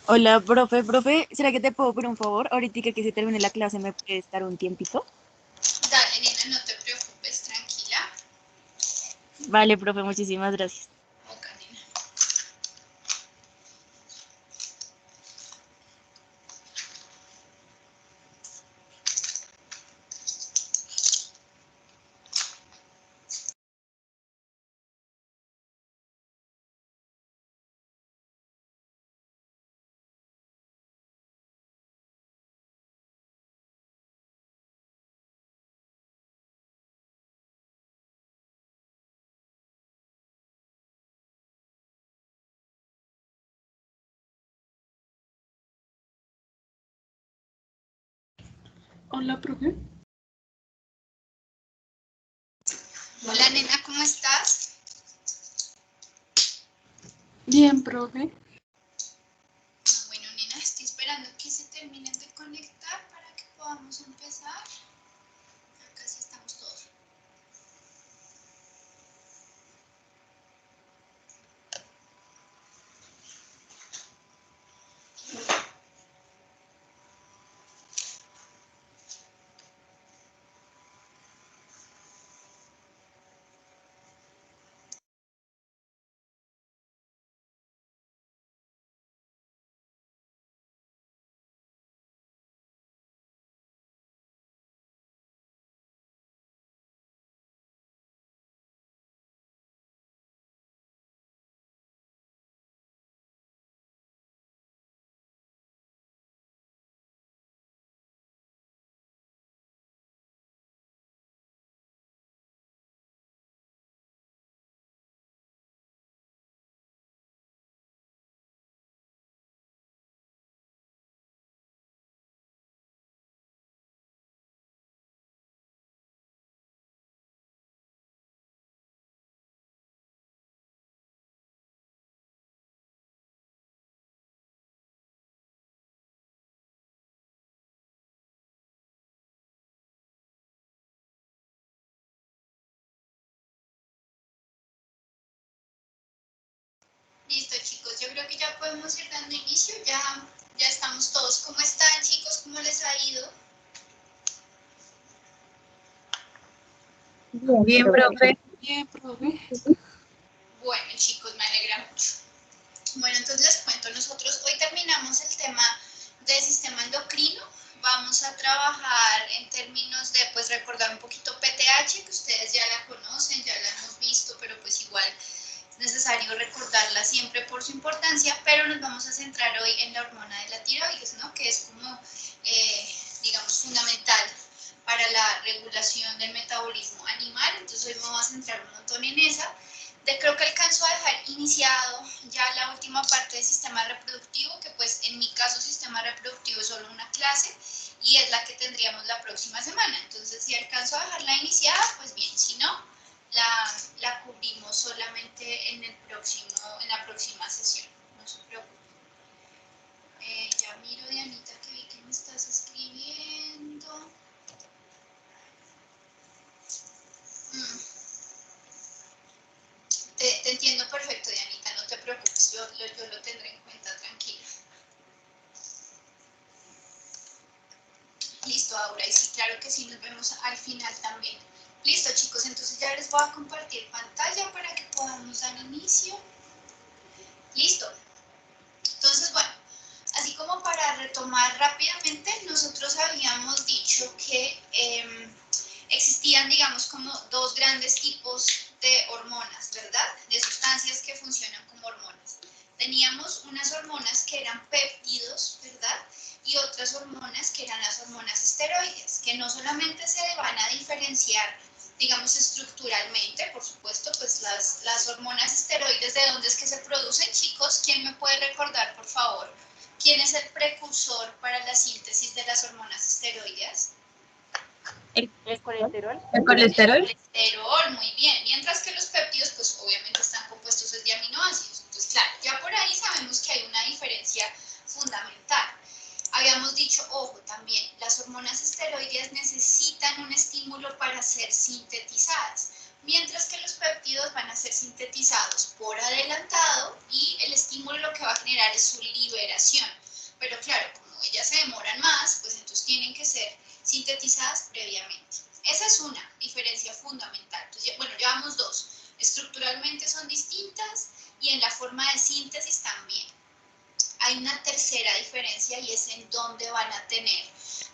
Hola, profe, ¿será que te puedo pedir un favor? Ahorita que se termine la clase, ¿me puedes dar un tiempito? Dale, nena, no te preocupes, tranquila. Vale, profe, muchísimas gracias. Ok, nena. Hola, profe. Hola, nena, ¿cómo estás? Bien, profe. Bueno, nena, estoy esperando que se terminen de conectar para que podamos empezar. Ya casi estamos todos. Listo, chicos, yo creo que ya podemos ir dando inicio. Ya estamos todos. ¿Cómo están, chicos? ¿Cómo les ha ido? Bien, profe. Bien, profe. Bueno, chicos, me alegra mucho. Bueno, entonces les cuento, nosotros hoy terminamos el tema del sistema endocrino. Vamos a trabajar en términos de, pues, recordar un poquito PTH, que ustedes ya la conocen, ya la hemos visto, pero pues igual es necesario recordarla siempre por su importancia, pero nos vamos a centrar hoy en la hormona de la tiroides, ¿no? Que es como, digamos, fundamental para la regulación del metabolismo animal. Entonces hoy me voy a centrar un montón en esa. Creo que alcanzo a dejar iniciado ya la última parte del sistema reproductivo, que pues en mi caso sistema reproductivo es solo una clase y es la que tendríamos la próxima semana. Entonces si alcanzo a dejarla iniciada, pues bien, si no, la cubrimos solamente en la próxima sesión, no se preocupen. Ya miro, Dianita, que vi que me estás escribiendo. Te entiendo perfecto, Dianita, no te preocupes, yo lo tendré en cuenta, tranquila. Listo, Aura, y sí, claro que sí, nos vemos al final también. Listo, chicos, entonces ya les voy a compartir pantalla para que podamos dar inicio. Listo. Entonces, bueno, así como para retomar rápidamente, nosotros habíamos dicho que existían, digamos, como dos grandes tipos de hormonas, ¿verdad? De sustancias que funcionan como hormonas. Teníamos unas hormonas que eran péptidos, ¿verdad? Y otras hormonas que eran las hormonas esteroides, que no solamente se van a diferenciar, digamos, estructuralmente, por supuesto, pues las hormonas esteroides, ¿de dónde es que se producen, chicos? ¿Quién me puede recordar, por favor? ¿Quién es el precursor para la síntesis de las hormonas esteroides? ¿El colesterol? El colesterol. El colesterol, muy bien. Mientras que los péptidos, pues obviamente están compuestos de aminoácidos. Entonces, claro, ya por ahí sabemos que hay una diferencia fundamental. Habíamos dicho, ojo, también, las hormonas esteroides necesitan un estímulo para ser sintetizadas. mientras que los péptidos van a ser sintetizados por adelantado y el estímulo lo que va a generar es su liberación. Pero claro, como ellas se demoran más, pues entonces tienen que ser sintetizadas previamente. Esa es una diferencia fundamental. Entonces, bueno, llevamos dos. Estructuralmente son distintas y en la forma de síntesis también. Hay una tercera diferencia y es en dónde van a tener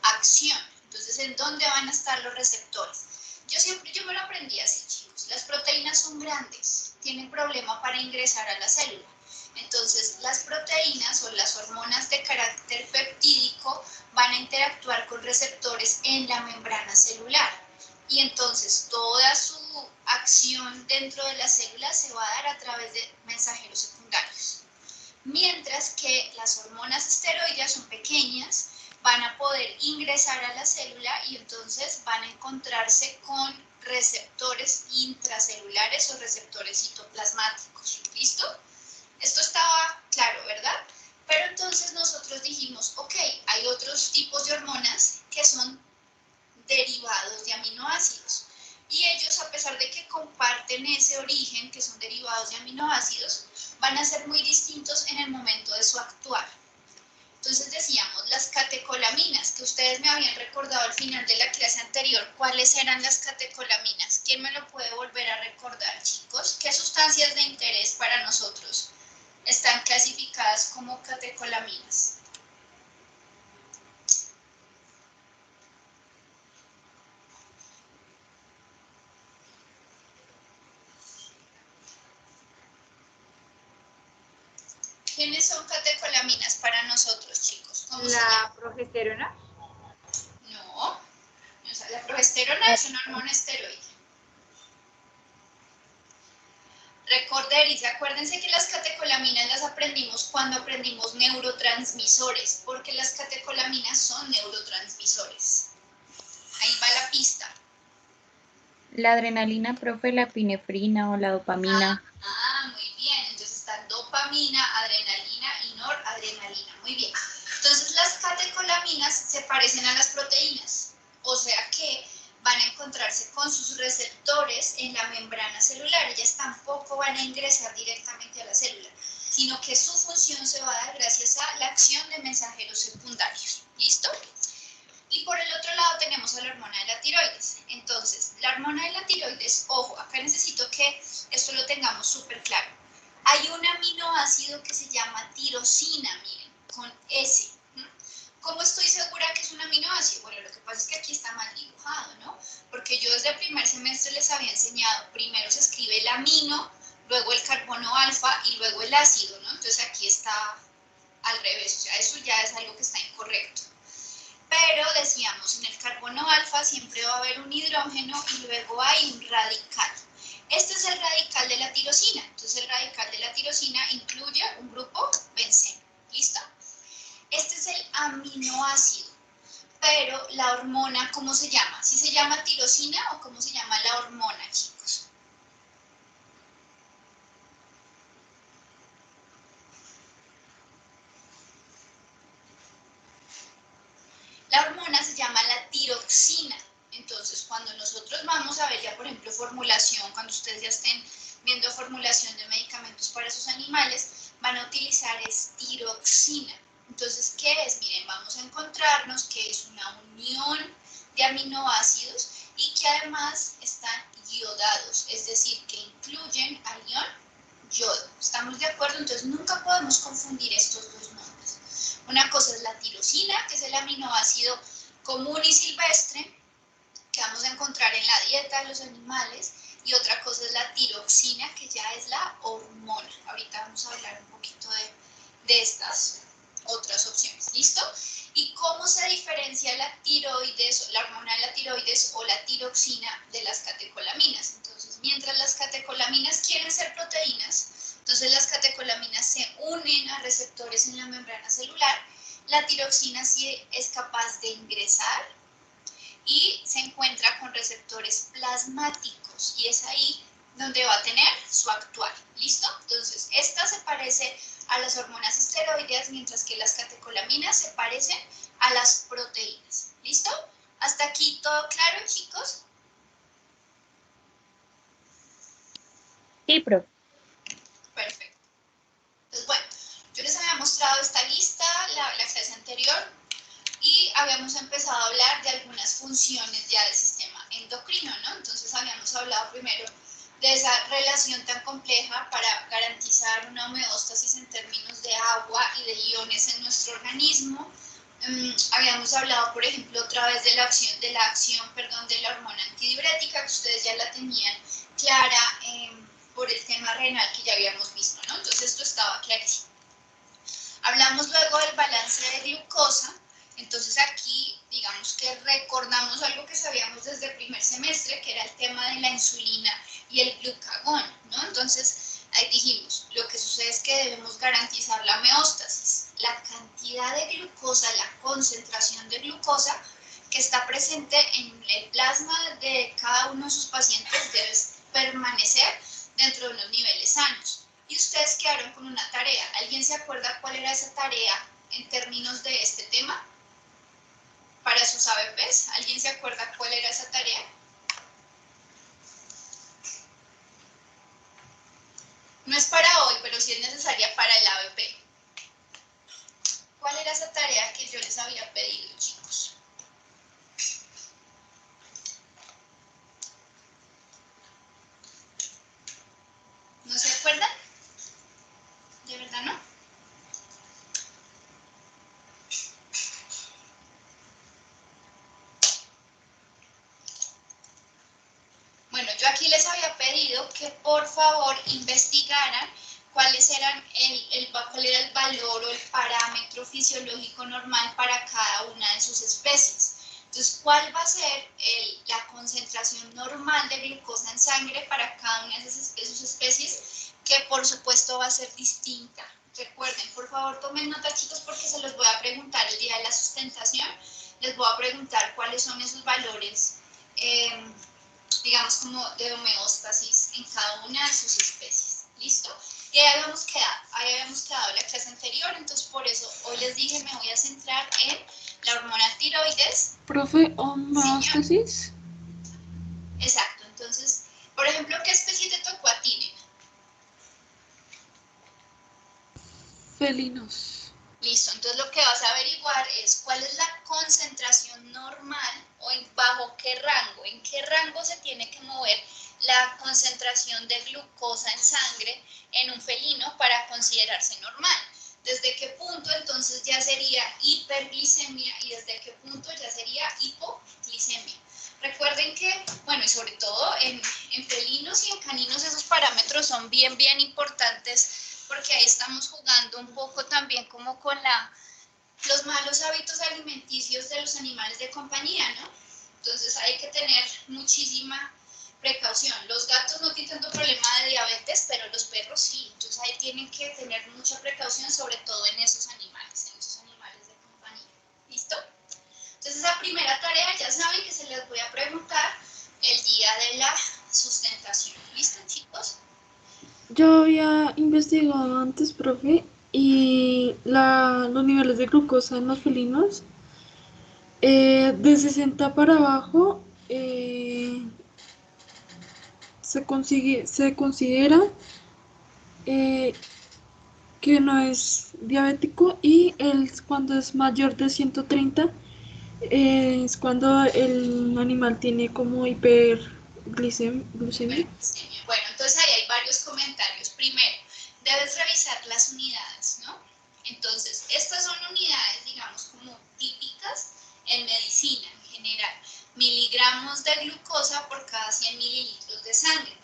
acción. Entonces, en dónde van a estar los receptores. Yo me lo aprendí así, chicos. Las proteínas son grandes, tienen problema para ingresar a la célula. Entonces, las proteínas o las hormonas de carácter peptídico van a interactuar con receptores en la membrana celular. Y entonces, toda su acción dentro de la célula se va a dar a través de mensajeros secundarios. Mientras que las hormonas esteroideas son pequeñas, van a poder ingresar a la célula y entonces van a encontrarse con receptores intracelulares o receptores citoplasmáticos. ¿Listo? Esto estaba claro, ¿verdad? Pero entonces nosotros dijimos, ok, hay otros tipos de hormonas que son derivados de aminoácidos. Y ellos, a pesar de que comparten ese origen, que son derivados de aminoácidos, van a ser muy distintos en el momento de su actuar. Entonces decíamos, las catecolaminas, que ustedes me habían recordado al final de la clase anterior, ¿cuáles eran las catecolaminas? ¿Quién me lo puede volver a recordar, chicos? ¿Qué sustancias de interés para nosotros están clasificadas como catecolaminas? ¿Quiénes son catecolaminas para nosotros, chicos? ¿Cómo se llama? ¿La progesterona? No, o sea, la progesterona es una hormona esteroide. Recorderis, acuérdense que las catecolaminas las aprendimos cuando aprendimos neurotransmisores, porque las catecolaminas son neurotransmisores. Ahí va la pista. La adrenalina, profe, la epinefrina o la dopamina. Muy bien. Entonces están dopamina, adrenalina y noradrenalina. Muy bien. Entonces las catecolaminas se parecen a las proteínas, o sea que van a encontrarse con sus receptores en la membrana celular. Ellas tampoco van a ingresar directamente a la célula, sino que su función se va a dar gracias a la acción de mensajeros secundarios. ¿Listo? Y por el otro lado tenemos a la hormona de la tiroides. Entonces, la hormona de la tiroides, ojo, acá necesito que esto lo tengamos súper claro. Hay un aminoácido que se llama tirosina, miren, con S. ¿Cómo estoy segura que es un aminoácido? Bueno, lo que pasa es que aquí está mal dibujado, ¿no? Porque yo desde el primer semestre les había enseñado, primero se escribe el amino, luego el carbono alfa y luego el ácido, ¿no? Entonces aquí está al revés, o sea, eso ya es algo que está incorrecto. Pero decíamos, en el carbono alfa siempre va a haber un hidrógeno y luego hay un radical. Este es el radical de la tirosina. Entonces el radical de la tirosina incluye un grupo benceno. ¿Listo? Este es el aminoácido. Pero la hormona, ¿cómo se llama? ¿Sí se llama tirosina o cómo se llama la hormona, chicos? La hormona se llama la tiroxina. Entonces, cuando nosotros vamos a ver ya, por ejemplo, formulación, cuando ustedes ya estén viendo formulación de medicamentos para sus animales, van a utilizar tiroxina. Entonces, ¿qué es? Miren, vamos a encontrarnos que es una unión de aminoácidos y que además están iodados, es decir, que incluyen al ion yodo. ¿Estamos de acuerdo? Entonces, nunca podemos confundir estos dos nombres. Una cosa es la tirosina, que es el aminoácido común y silvestre que vamos a encontrar en la dieta de los animales, y otra cosa es la tiroxina, que ya es la hormona. Ahorita vamos a hablar un poquito de estas otras opciones. ¿Listo? ¿Y cómo se diferencia la tiroides, la hormona de la tiroides o la tiroxina de las catecolaminas? Entonces, mientras las catecolaminas quieren ser proteínas, entonces las catecolaminas se unen a receptores en la membrana celular. La tiroxina sí es capaz de ingresar y se encuentra con receptores plasmáticos y es ahí donde va a tener su actuar. ¿Listo? Entonces, esta se parece a las hormonas esteroideas, mientras que las catecolaminas se parecen a las proteínas. ¿Listo? ¿Hasta aquí todo claro, chicos? Sí, profe. Perfecto. Entonces, bueno, yo les había mostrado esta lista la clase anterior y habíamos empezado a hablar de algunas funciones ya del sistema endocrino, ¿no? Entonces habíamos hablado primero de esa relación tan compleja para garantizar una homeostasis en términos de agua y de iones en nuestro organismo. Habíamos hablado, por ejemplo, otra vez de la acción de la hormona antidiurética, que ustedes ya la tenían clara por el tema renal que ya habíamos visto, ¿no? Entonces esto estaba clarísimo. Hablamos luego del balance de glucosa. Entonces aquí, digamos que recordamos algo que sabíamos desde el primer semestre, que era el tema de la insulina y el glucagón, ¿no? Entonces, ahí dijimos, lo que sucede es que debemos garantizar la homeostasis. La cantidad de glucosa, la concentración de glucosa que está presente en el plasma de cada uno de sus pacientes debe permanecer dentro de unos niveles sanos. Y ustedes quedaron con una tarea. ¿Alguien se acuerda cuál era esa tarea en términos de este tema? Para sus ABPs, ¿alguien se acuerda cuál era esa tarea? No es para hoy, pero sí es necesaria para el ABP. ¿Cuál era esa tarea que yo les había pedido, chicos? ¿No se acuerdan? ¿De verdad no? Bueno, yo aquí les había pedido que por favor investigaran cuáles eran cuál era el valor o el parámetro fisiológico normal para cada una de sus especies. Entonces, ¿cuál va a ser la concentración normal de glucosa en sangre para cada una de sus especies? Que por supuesto va a ser distinta. Recuerden, por favor tomen nota, chicos, porque se los voy a preguntar el día de la sustentación. Les voy a preguntar cuáles son esos valores, digamos, como de homeostasis en cada una de sus especies. ¿Listo? Y ahí habíamos quedado la clase anterior, entonces por eso hoy les dije me voy a centrar en la hormona tiroides. Profe, homeostasis. Exacto, entonces, por ejemplo, ¿qué especie te tocó a ti, nena? Felinos. Listo, entonces lo que vas a averiguar es cuál es la concentración normal o bajo qué rango, en qué rango se tiene que mover la concentración de glucosa en sangre en un felino para considerarse normal. ¿Desde qué punto entonces ya sería hiperglicemia y desde qué punto ya sería hipoglicemia? Recuerden que, bueno, y sobre todo en felinos y en caninos esos parámetros son bien importantes porque ahí estamos jugando un poco también como con los malos hábitos alimenticios de los animales de compañía, ¿no? Entonces hay que tener muchísima precaución. Los gatos no tienen tanto problema de diabetes, pero los perros sí. Entonces ahí tienen que tener mucha precaución, sobre todo en esos animales de compañía. ¿Listo? Entonces esa primera tarea ya saben que se les voy a preguntar el día de la sustentación. ¿Listo, chicos? Yo había investigado antes, profe, y los niveles de glucosa en los felinos, de 60 para abajo, se considera eh, que no es diabético y cuando es mayor de 130 es cuando el animal tiene como hiperglucemia. Hiperglicemia. Bueno, entonces ahí hay varios comentarios. Primero, debes revisar las unidades, ¿no? Entonces, estas son unidades, digamos, como típicas en medicina en general. Miligramos de glucosa por cada 100 mililitros de sangre.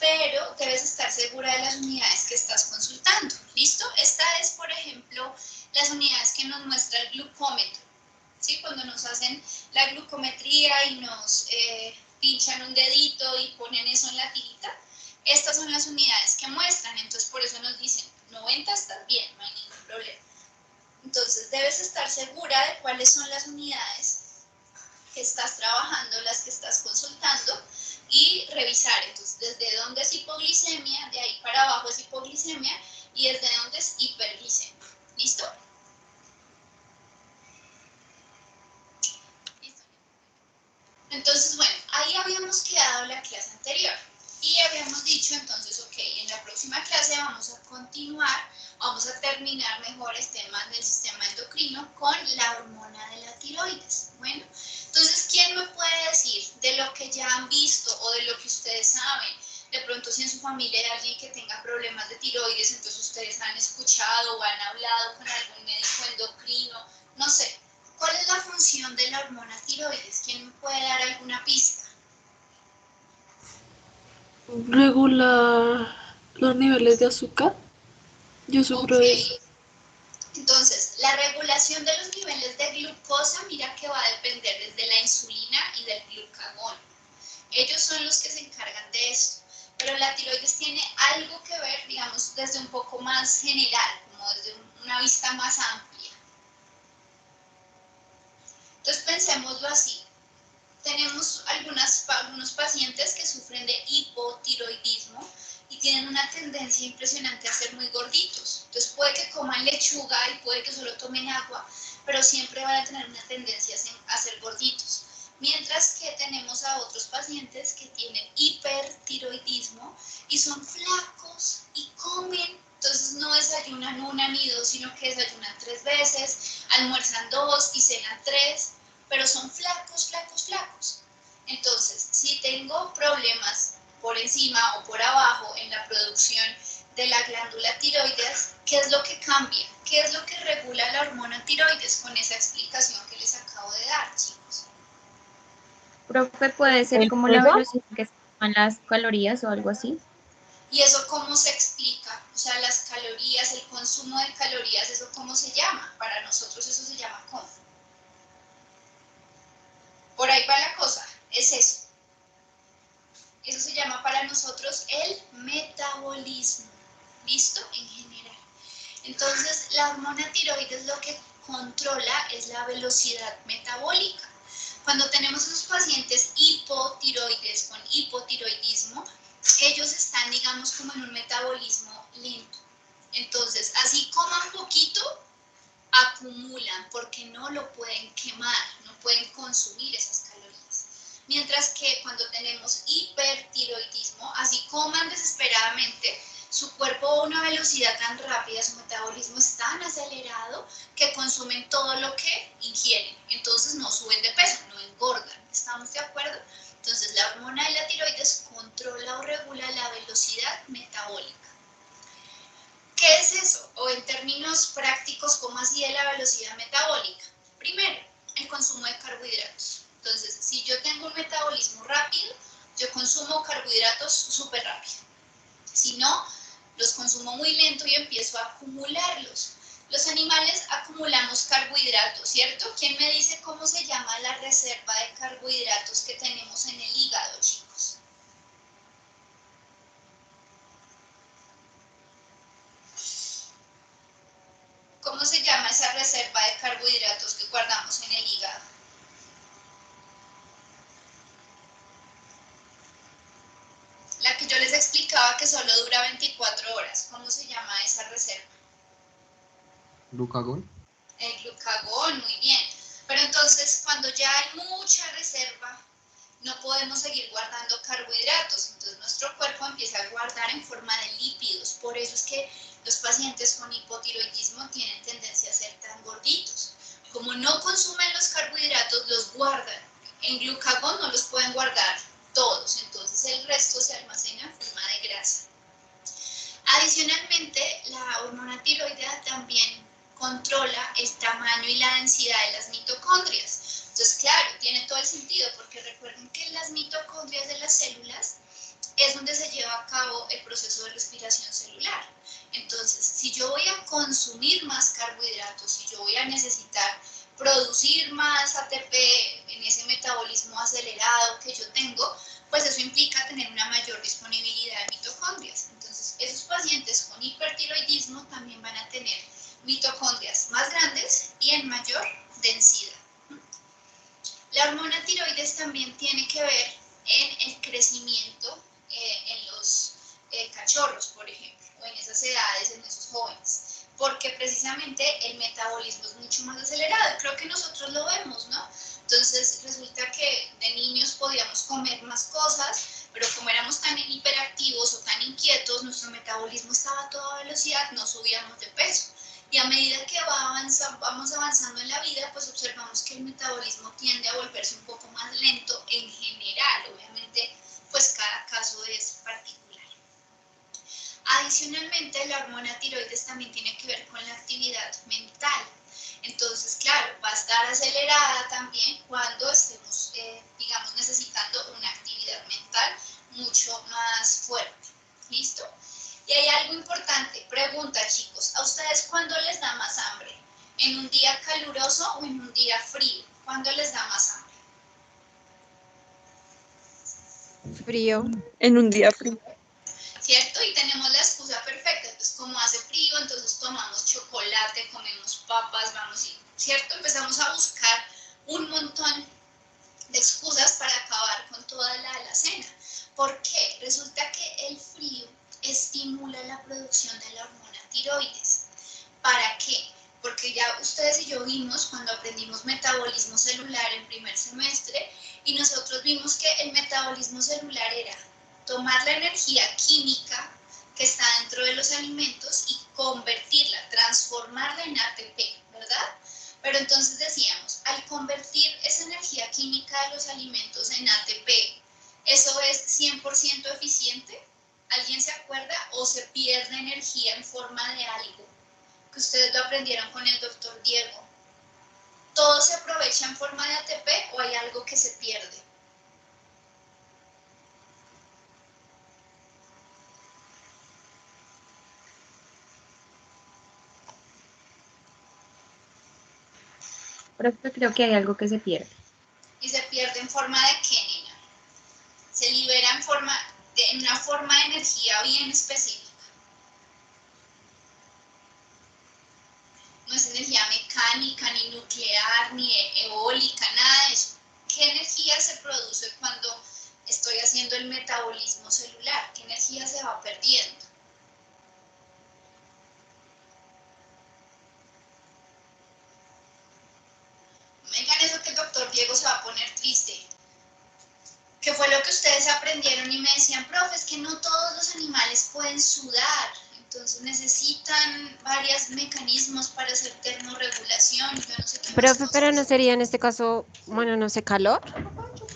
Pero debes estar segura de las unidades que estás consultando. ¿Listo? Esta es, por ejemplo, las unidades que nos muestra el glucómetro. ¿Sí? Cuando nos hacen la glucometría y nos pinchan un dedito y ponen eso en la tirita, estas son las unidades que muestran, entonces por eso nos dicen 90 estás bien, no hay ningún problema. Entonces debes estar segura de cuáles son las unidades que estás trabajando, las que estás consultando y revisar, entonces desde dónde es hipoglicemia, de ahí para abajo es hipoglicemia y desde dónde es hiperglicemia. ¿Listo? Entonces, bueno, ahí habíamos quedado la clase anterior. Y habíamos dicho entonces, ok, en la próxima clase vamos a continuar, vamos a terminar mejor el tema del sistema endocrino con la hormona de la tiroides. Bueno, entonces, ¿quién me puede decir de lo que ya han visto o de lo que ustedes saben? De pronto, si en su familia hay alguien que tenga problemas de tiroides, entonces ustedes han escuchado o han hablado con algún médico endocrino, no sé. ¿Cuál es la función de la hormona tiroides? ¿Quién me puede dar alguna pista? Regular los niveles de azúcar. Yo sufro Ok, de eso. entonces la regulación de los niveles de glucosa, mira que va a depender desde la insulina y del glucagón. Ellos son los que se encargan de esto, pero la tiroides tiene algo que ver, digamos, desde un poco más general, como desde una vista más amplia. Entonces pensémoslo así. Tenemos algunos pacientes que sufren de hipotiroidismo y tienen una tendencia impresionante a ser muy gorditos. Entonces puede que coman lechuga y puede que solo tomen agua, pero siempre van a tener una tendencia a ser gorditos. Mientras que tenemos a otros pacientes que tienen hipertiroidismo y son flacos y comen. Entonces no desayunan una ni dos, sino que desayunan 3 veces, almuerzan 2 y cenan 3. Pero son flacos, flacos, flacos. Entonces, si tengo problemas por encima o por abajo en la producción de la glándula tiroides, ¿qué es lo que cambia? ¿Qué es lo que regula la hormona tiroides con esa explicación que les acabo de dar, chicos? Profe, puede ser ¿El como la peso? velocidad que se toman las calorías o algo así. ¿Y eso cómo se explica? O sea, las calorías, el consumo de calorías, ¿eso cómo se llama? Para nosotros eso se llama ¿cómo? Por ahí va la cosa, es eso. Eso se llama para nosotros el metabolismo. ¿Listo? En general. Entonces, la hormona tiroides lo que controla es la velocidad metabólica. Cuando tenemos esos pacientes hipotiroides con hipotiroidismo, ellos están, digamos, como en un metabolismo lento. Entonces, así coman poquito, acumulan porque no lo pueden quemar, no pueden consumir esas calorías. Mientras que cuando tenemos hipertiroidismo, así coman desesperadamente, su cuerpo a una velocidad tan rápida, su metabolismo es tan acelerado que consumen todo lo que ingieren. Entonces no suben de peso, no engordan. ¿Estamos de acuerdo? Entonces la hormona de la tiroides controla o regula la velocidad metabólica. ¿Qué es eso? O en términos prácticos, ¿cómo así de la velocidad metabólica? Primero, el consumo de carbohidratos. Entonces, si yo tengo un metabolismo rápido, yo consumo carbohidratos súper rápido. Si no, los consumo muy lento y empiezo a acumularlos. Los animales acumulamos carbohidratos, ¿cierto? ¿Quién me dice cómo se llama la reserva de carbohidratos que tenemos en el hígado, chicos? ¿Cómo se llama esa reserva de carbohidratos que guardamos en el hígado? La que yo les explicaba que solo dura 24 horas. ¿Cómo se llama esa reserva? Glucagón. El glucagón, muy bien. Pero entonces, cuando ya hay mucha reserva, no podemos seguir guardando carbohidratos. Entonces, nuestro cuerpo empieza a guardar en forma de lípidos. Por eso es que los pacientes con hipotiroidismo tienen tendencia a ser tan gorditos. Como no consumen los carbohidratos, los guardan. En glucagón no los pueden guardar todos, entonces el resto se almacena en forma de grasa. Adicionalmente, la hormona tiroidea también controla el tamaño y la densidad de las mitocondrias. Entonces, claro, tiene todo el sentido, porque recuerden que en las mitocondrias de las células es donde se lleva a cabo el proceso de respiración celular. Entonces, si yo voy a consumir más carbohidratos, si yo voy a necesitar producir más ATP en ese metabolismo acelerado que yo tengo, pues eso implica tener una mayor disponibilidad de mitocondrias. Entonces, esos pacientes con hipertiroidismo también van a tener mitocondrias más grandes y en mayor densidad. La hormona tiroides también tiene que ver en el crecimiento en los cachorros, por ejemplo, o en esas edades, en esos jóvenes, porque precisamente el metabolismo es mucho más acelerado. Creo que nosotros lo vemos, ¿no? Entonces resulta que de niños podíamos comer más cosas, pero como éramos tan hiperactivos, metabolismo estaba a toda velocidad, no subíamos de peso. Y a medida que vamos avanzando en la vida, pues observamos que el metabolismo tiende a volverse un poco más lento en general. Obviamente, pues cada caso es particular. Adicionalmente, la hormona tiroides también tiene que ver con la actividad mental. Entonces, claro, va a estar acelerada también cuando estemos, digamos, necesitando una actividad mental mucho más fuerte. ¿Listo? Y hay algo importante, pregunta chicos, ¿a ustedes cuándo les da más hambre? ¿En un día caluroso o en un día frío? ¿Cuándo les da más hambre? Frío. En un día frío. ¿Cierto? Y tenemos la excusa perfecta, pues como hace frío, entonces tomamos chocolate, comemos papas, vamos, ¿cierto? Empezamos a buscar un montón de excusas para acabar con toda la alacena. ¿Por qué? Resulta que el frío estimula la producción de la hormona tiroides. ¿Para qué? Porque ya ustedes y yo vimos cuando aprendimos metabolismo celular en primer semestre y nosotros vimos que el metabolismo celular era tomar la energía química que está dentro de los alimentos y convertirla, transformarla en ATP, ¿verdad? Pero entonces decíamos, al convertir esa energía química de los alimentos en ATP, ¿eso es 100% eficiente? ¿Alguien se acuerda? ¿O se pierde energía en forma de algo? Que ustedes lo aprendieron con el doctor Diego. ¿Todo se aprovecha en forma de ATP o hay algo que se pierde? Profe, creo que hay algo que se pierde. ¿Y se pierde en forma de qué, nena? Se libera en una forma de energía bien específica. No es energía mecánica, ni nuclear, ni eólica, nada de eso. ¿Qué energía se produce cuando estoy haciendo el metabolismo celular? ¿Qué energía se va perdiendo? No me digan eso que el doctor Diego se va a poner triste. ¿Qué fue lo que ustedes aprendieron? Y me decían, profe, es que no todos los animales pueden sudar. Entonces necesitan varios mecanismos para hacer termorregulación. Yo no sé qué más Profe, pero cosas. no sería en este caso, bueno, no sé, calor.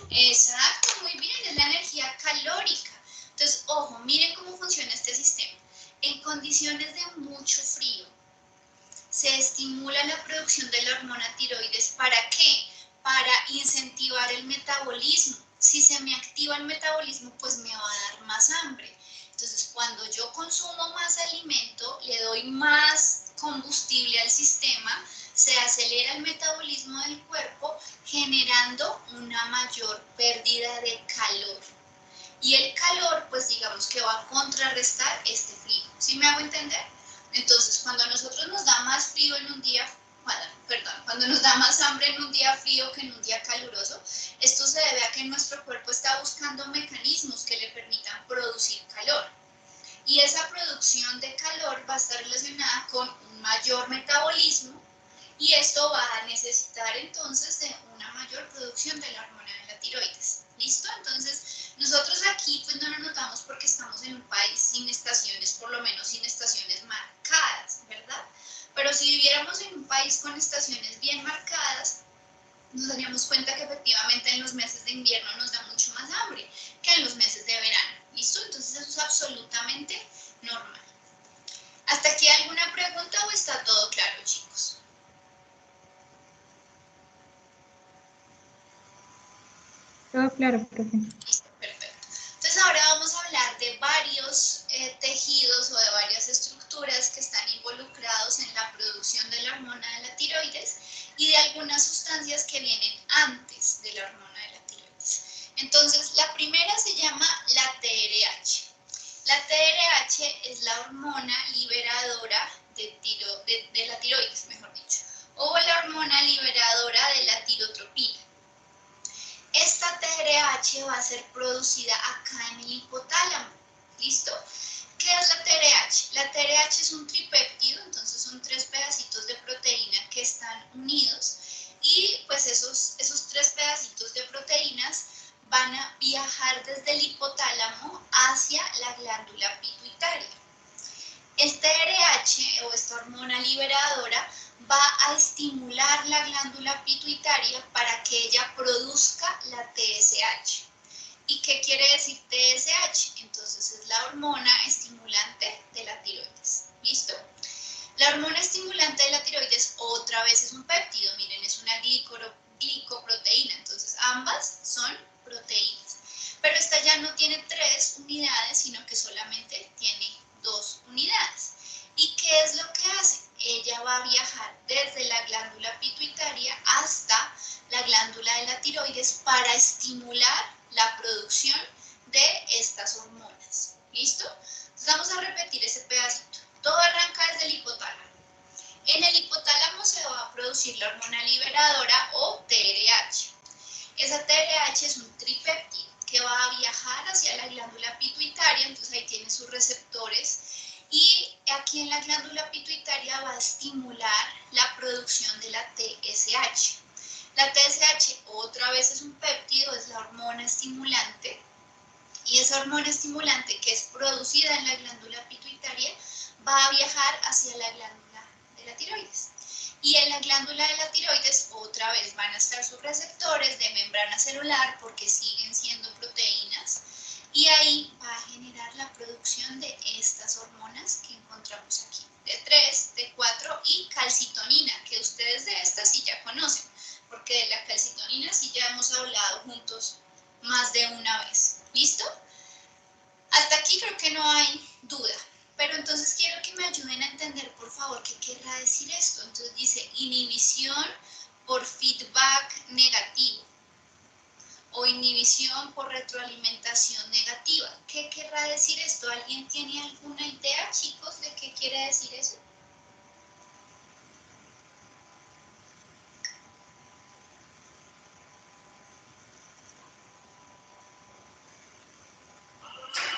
Exacto, muy bien, es la energía calórica. Entonces, ojo, miren cómo funciona este sistema. En condiciones de mucho frío, se estimula la producción de la hormona tiroides. ¿Para qué? Para incentivar el metabolismo. Si se me activa el metabolismo, pues me va a dar más hambre. Entonces, cuando yo consumo más alimento, le doy más combustible al sistema, se acelera el metabolismo del cuerpo, generando una mayor pérdida de calor. Y el calor, pues digamos que va a contrarrestar este frío. ¿Sí me hago entender? Entonces, cuando a nosotros nos da más frío en un día, cuando nos da más hambre en un día frío que en un día caluroso, esto se debe a que nuestro cuerpo está buscando mecanismos que le permitan producir calor. Y esa producción de calor va a estar relacionada con un mayor metabolismo y esto va a necesitar entonces de una mayor producción de la hormona de la tiroides. ¿Listo? Entonces, nosotros aquí pues no lo notamos porque estamos en un país sin estaciones, por lo menos sin estaciones marcadas, ¿verdad? Pero si viviéramos en un país con estaciones bien marcadas, nos daríamos cuenta que efectivamente en los meses de invierno nos da mucho más hambre que en los meses de verano. ¿Listo? Entonces eso es absolutamente normal. ¿Hasta aquí alguna pregunta o está todo claro, chicos? Todo claro, profe. Listo, perfecto. Entonces ahora vamos a hablar de varios tejidos o de varias estructuras que están involucrados en la producción de la hormona de la tiroides y de algunas sustancias que vienen antes de la hormona de la tiroides. Entonces, la primera se llama la TRH. La TRH es la hormona liberadora de la tiroides, mejor dicho, o la hormona liberadora de la tirotropina. Esta TRH va a ser producida acá en el hipotálamo. ¿Listo? ¿Qué es la TRH? La TRH es un tripéptido, entonces son 3 pedacitos de proteína que están unidos y pues esos 3 pedacitos de proteínas van a viajar desde el hipotálamo hacia la glándula pituitaria. El TRH o esta hormona liberadora va a estimular la glándula pituitaria para que ella produzca la TSH. ¿Y qué quiere decir TSH? Entonces es la hormona estimulante de la tiroides. ¿Listo? La hormona estimulante de la tiroides otra vez es un péptido. Miren, es una glicoproteína. Entonces ambas son proteínas. Pero esta ya no tiene 3 unidades, sino que solamente tiene 2 unidades. ¿Y qué es lo que hace? Ella va a viajar desde la glándula pituitaria hasta la glándula de la tiroides para estimular la producción de estas hormonas. ¿Listo? Entonces vamos a repetir ese pedacito. Todo arranca desde el hipotálamo. En el hipotálamo se va a producir la hormona liberadora o TRH. Esa TRH es un tripéptido que va a viajar hacia la glándula pituitaria, entonces ahí tiene sus receptores, y aquí en la glándula pituitaria va a estimular la producción de la TSH. La TSH otra vez es un péptido, es la hormona estimulante, y esa hormona estimulante que es producida en la glándula pituitaria va a viajar hacia la glándula de la tiroides. Y en la glándula de la tiroides otra vez van a estar sus receptores de membrana celular porque siguen siendo proteínas, y ahí va a generar la producción de estas hormonas que encontramos aquí, T3, T4 y calcitonina, que ustedes de estas sí ya conocen, porque de la calcitonina sí ya hemos hablado juntos más de una vez. ¿Listo? Hasta aquí creo que no hay duda. Pero entonces quiero que me ayuden a entender, por favor, qué querrá decir esto. Entonces dice inhibición por feedback negativo o inhibición por retroalimentación negativa. ¿Qué querrá decir esto? ¿Alguien tiene alguna idea, chicos, de qué quiere decir eso?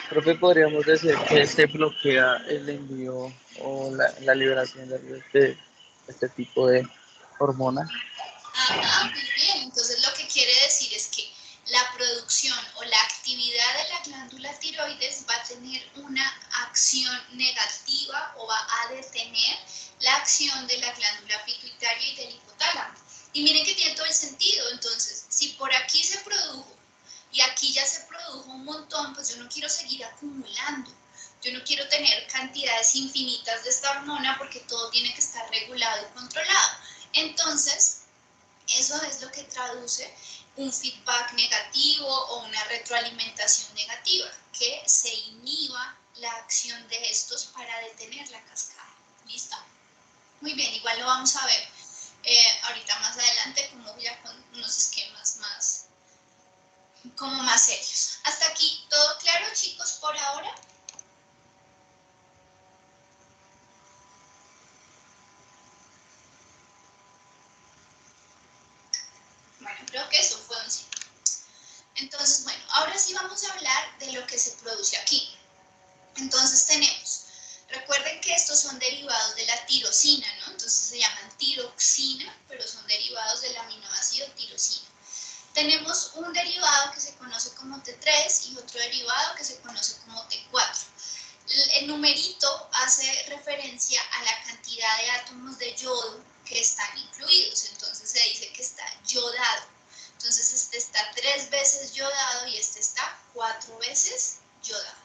Profe, podríamos decir que se bloquea el envío o la liberación de este tipo de hormonas. Ajá, muy bien. Entonces lo que quiere decir es que la producción o la actividad de la glándula tiroides va a tener una acción negativa o va a detener la acción de la glándula pituitaria y del hipotálamo. Y miren que tiene todo el sentido. Entonces, si por aquí se produjo y aquí ya se produjo un montón, pues yo no quiero seguir acumulando. Yo no quiero tener cantidades infinitas de esta hormona porque todo tiene que estar regulado y controlado. Entonces, eso es lo que traduce un feedback negativo o una retroalimentación negativa, que se inhiba la acción de estos para detener la cascada. ¿Listo? Muy bien, igual lo vamos a ver ahorita más adelante, como ya con unos esquemas como más serios. Hasta aquí, ¿todo claro, chicos, por ahora? Bueno, creo que eso fue un sí. Entonces, bueno, ahora sí vamos a hablar de lo que se produce aquí. Entonces recuerden que estos son derivados de la tirosina, ¿no? Entonces se llaman tiroxina, pero son derivados del aminoácido tirosina. Tenemos un derivado que se conoce como T3 y otro derivado que se conoce como T4. El numerito hace referencia a la cantidad de átomos de yodo que están incluidos, entonces se dice que está yodado. Entonces este está 3 veces yodado y este está 4 veces yodado.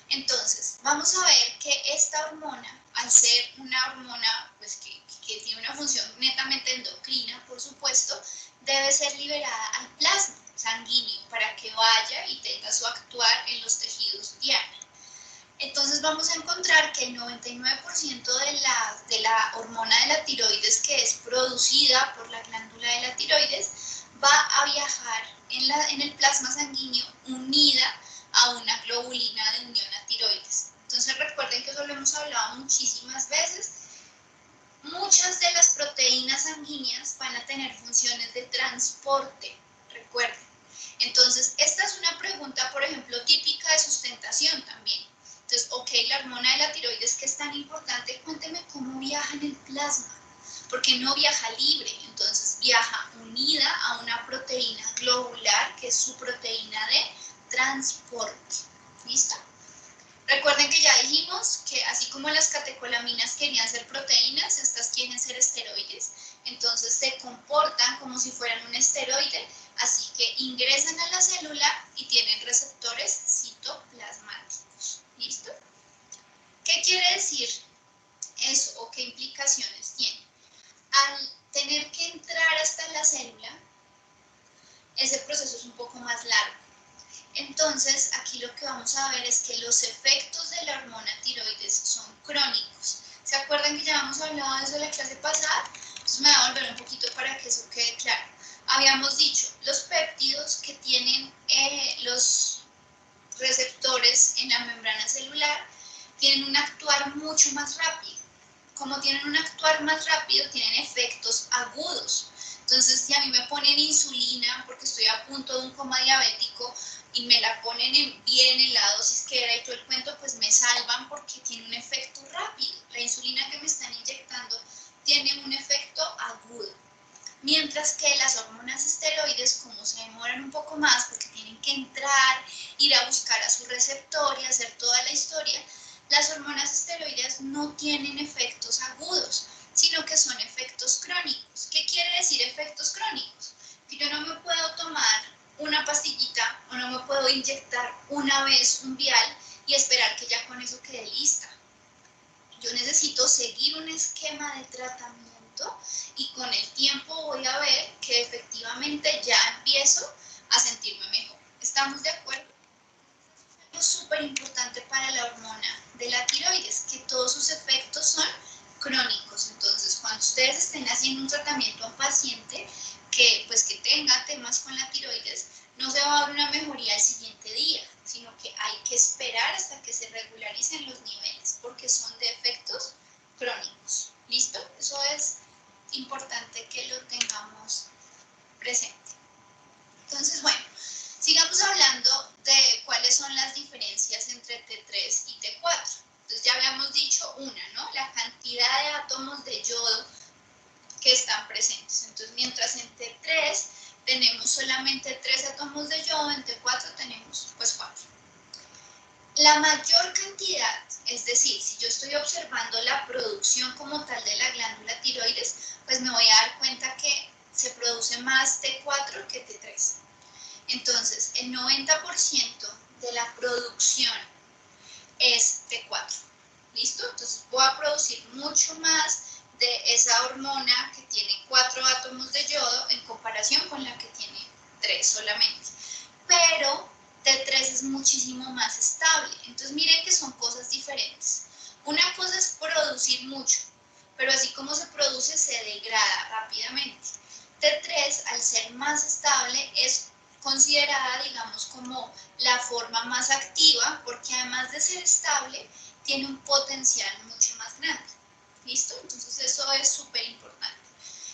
Entonces, vamos a ver que esta hormona, al ser una hormona pues, que tiene una función netamente endocrina, por supuesto, debe ser liberada al plasma sanguíneo para que vaya y tenga su actuar en los tejidos diana. Entonces vamos a encontrar que el 99% de la hormona de la tiroides que es producida por la glándula de la tiroides va a viajar en el plasma sanguíneo unida a una globulina de unión a tiroides. Entonces recuerden que eso lo hemos hablado muchísimas veces. Muchas de las proteínas sanguíneas van a tener funciones de transporte, recuerden. Entonces, esta es una pregunta, por ejemplo, típica de sustentación también. Entonces, ok, la hormona de la tiroides que es tan importante, cuénteme cómo viaja en el plasma, porque no viaja libre, entonces viaja unida a una proteína globular que es su proteína de transporte. ¿Listo? Recuerden que ya dijimos que así como la catecolaminas querían ser proteínas, estas quieren ser esteroides, entonces se comportan como si fueran un esteroide, así que ingresan a la célula y tienen receptores citoplasmáticos. ¿Listo? ¿Qué quiere decir eso o qué implicaciones tiene? Al tener que entrar hasta la célula, ese proceso es un poco más largo. Entonces, aquí lo que vamos a ver es que los efectos de la hormona tiroides son crónicos. ¿Se acuerdan que ya habíamos hablado de eso en la clase pasada? Entonces me voy a volver un poquito para que eso quede claro. Habíamos dicho, los péptidos que tienen los receptores en la membrana celular tienen un actuar mucho más rápido. Como tienen un actuar más rápido, tienen efectos agudos. Entonces, si a mí me ponen insulina porque estoy a punto de un coma diabético y me la ponen bien en la dosis que era y todo el cuento, pues me salvan porque tiene un efecto rápido. La insulina que me están inyectando tiene un efecto agudo. Mientras que las hormonas esteroides, como se demoran un poco más porque tienen que entrar, ir a buscar a su receptor y hacer toda la historia, las hormonas esteroides no tienen efectos agudos, sino que son efectos crónicos. ¿Qué quiere decir efectos crónicos? Que yo no me puedo tomar una pastillita o no me puedo inyectar una vez un vial y esperar que ya con eso quede lista. Yo necesito seguir un esquema de tratamiento y con el tiempo voy a ver que efectivamente ya empiezo a sentirme mejor. ¿Estamos de acuerdo? Algo súper importante para la hormona de la tiroides, que todos sus efectos son crónicos. Entonces, cuando ustedes estén haciendo un tratamiento a un paciente que tenga temas con la tiroides, no se va a dar una mejoría el siguiente día, sino que hay que esperar hasta que se regularicen los niveles, porque son de efectos crónicos. ¿Listo? Eso es importante que lo tengamos presente. Entonces, bueno, sigamos hablando de cuáles son las diferencias entre T3 y T4. Entonces ya habíamos dicho una, ¿no? La cantidad de átomos de yodo que están presentes. Entonces, mientras en T3 tenemos solamente 3 átomos de yodo, en T4 tenemos pues 4. La mayor cantidad, es decir, si yo estoy observando la producción como tal de la glándula tiroides, pues me voy a dar cuenta que se produce más T4 que T3. Entonces, el 90% de la producción es T4. ¿Listo? Entonces, voy a producir mucho más de esa hormona que tiene 4 átomos de yodo en comparación con la que tiene 3 solamente. Pero T3 es muchísimo más estable. Entonces, miren que son cosas diferentes. Una cosa es producir mucho, pero así como se produce, se degrada rápidamente. T3, al ser más estable, es considerada, digamos, como la forma más activa, porque además de ser estable, tiene un potencial mucho más grande. ¿Listo? Entonces eso es súper importante.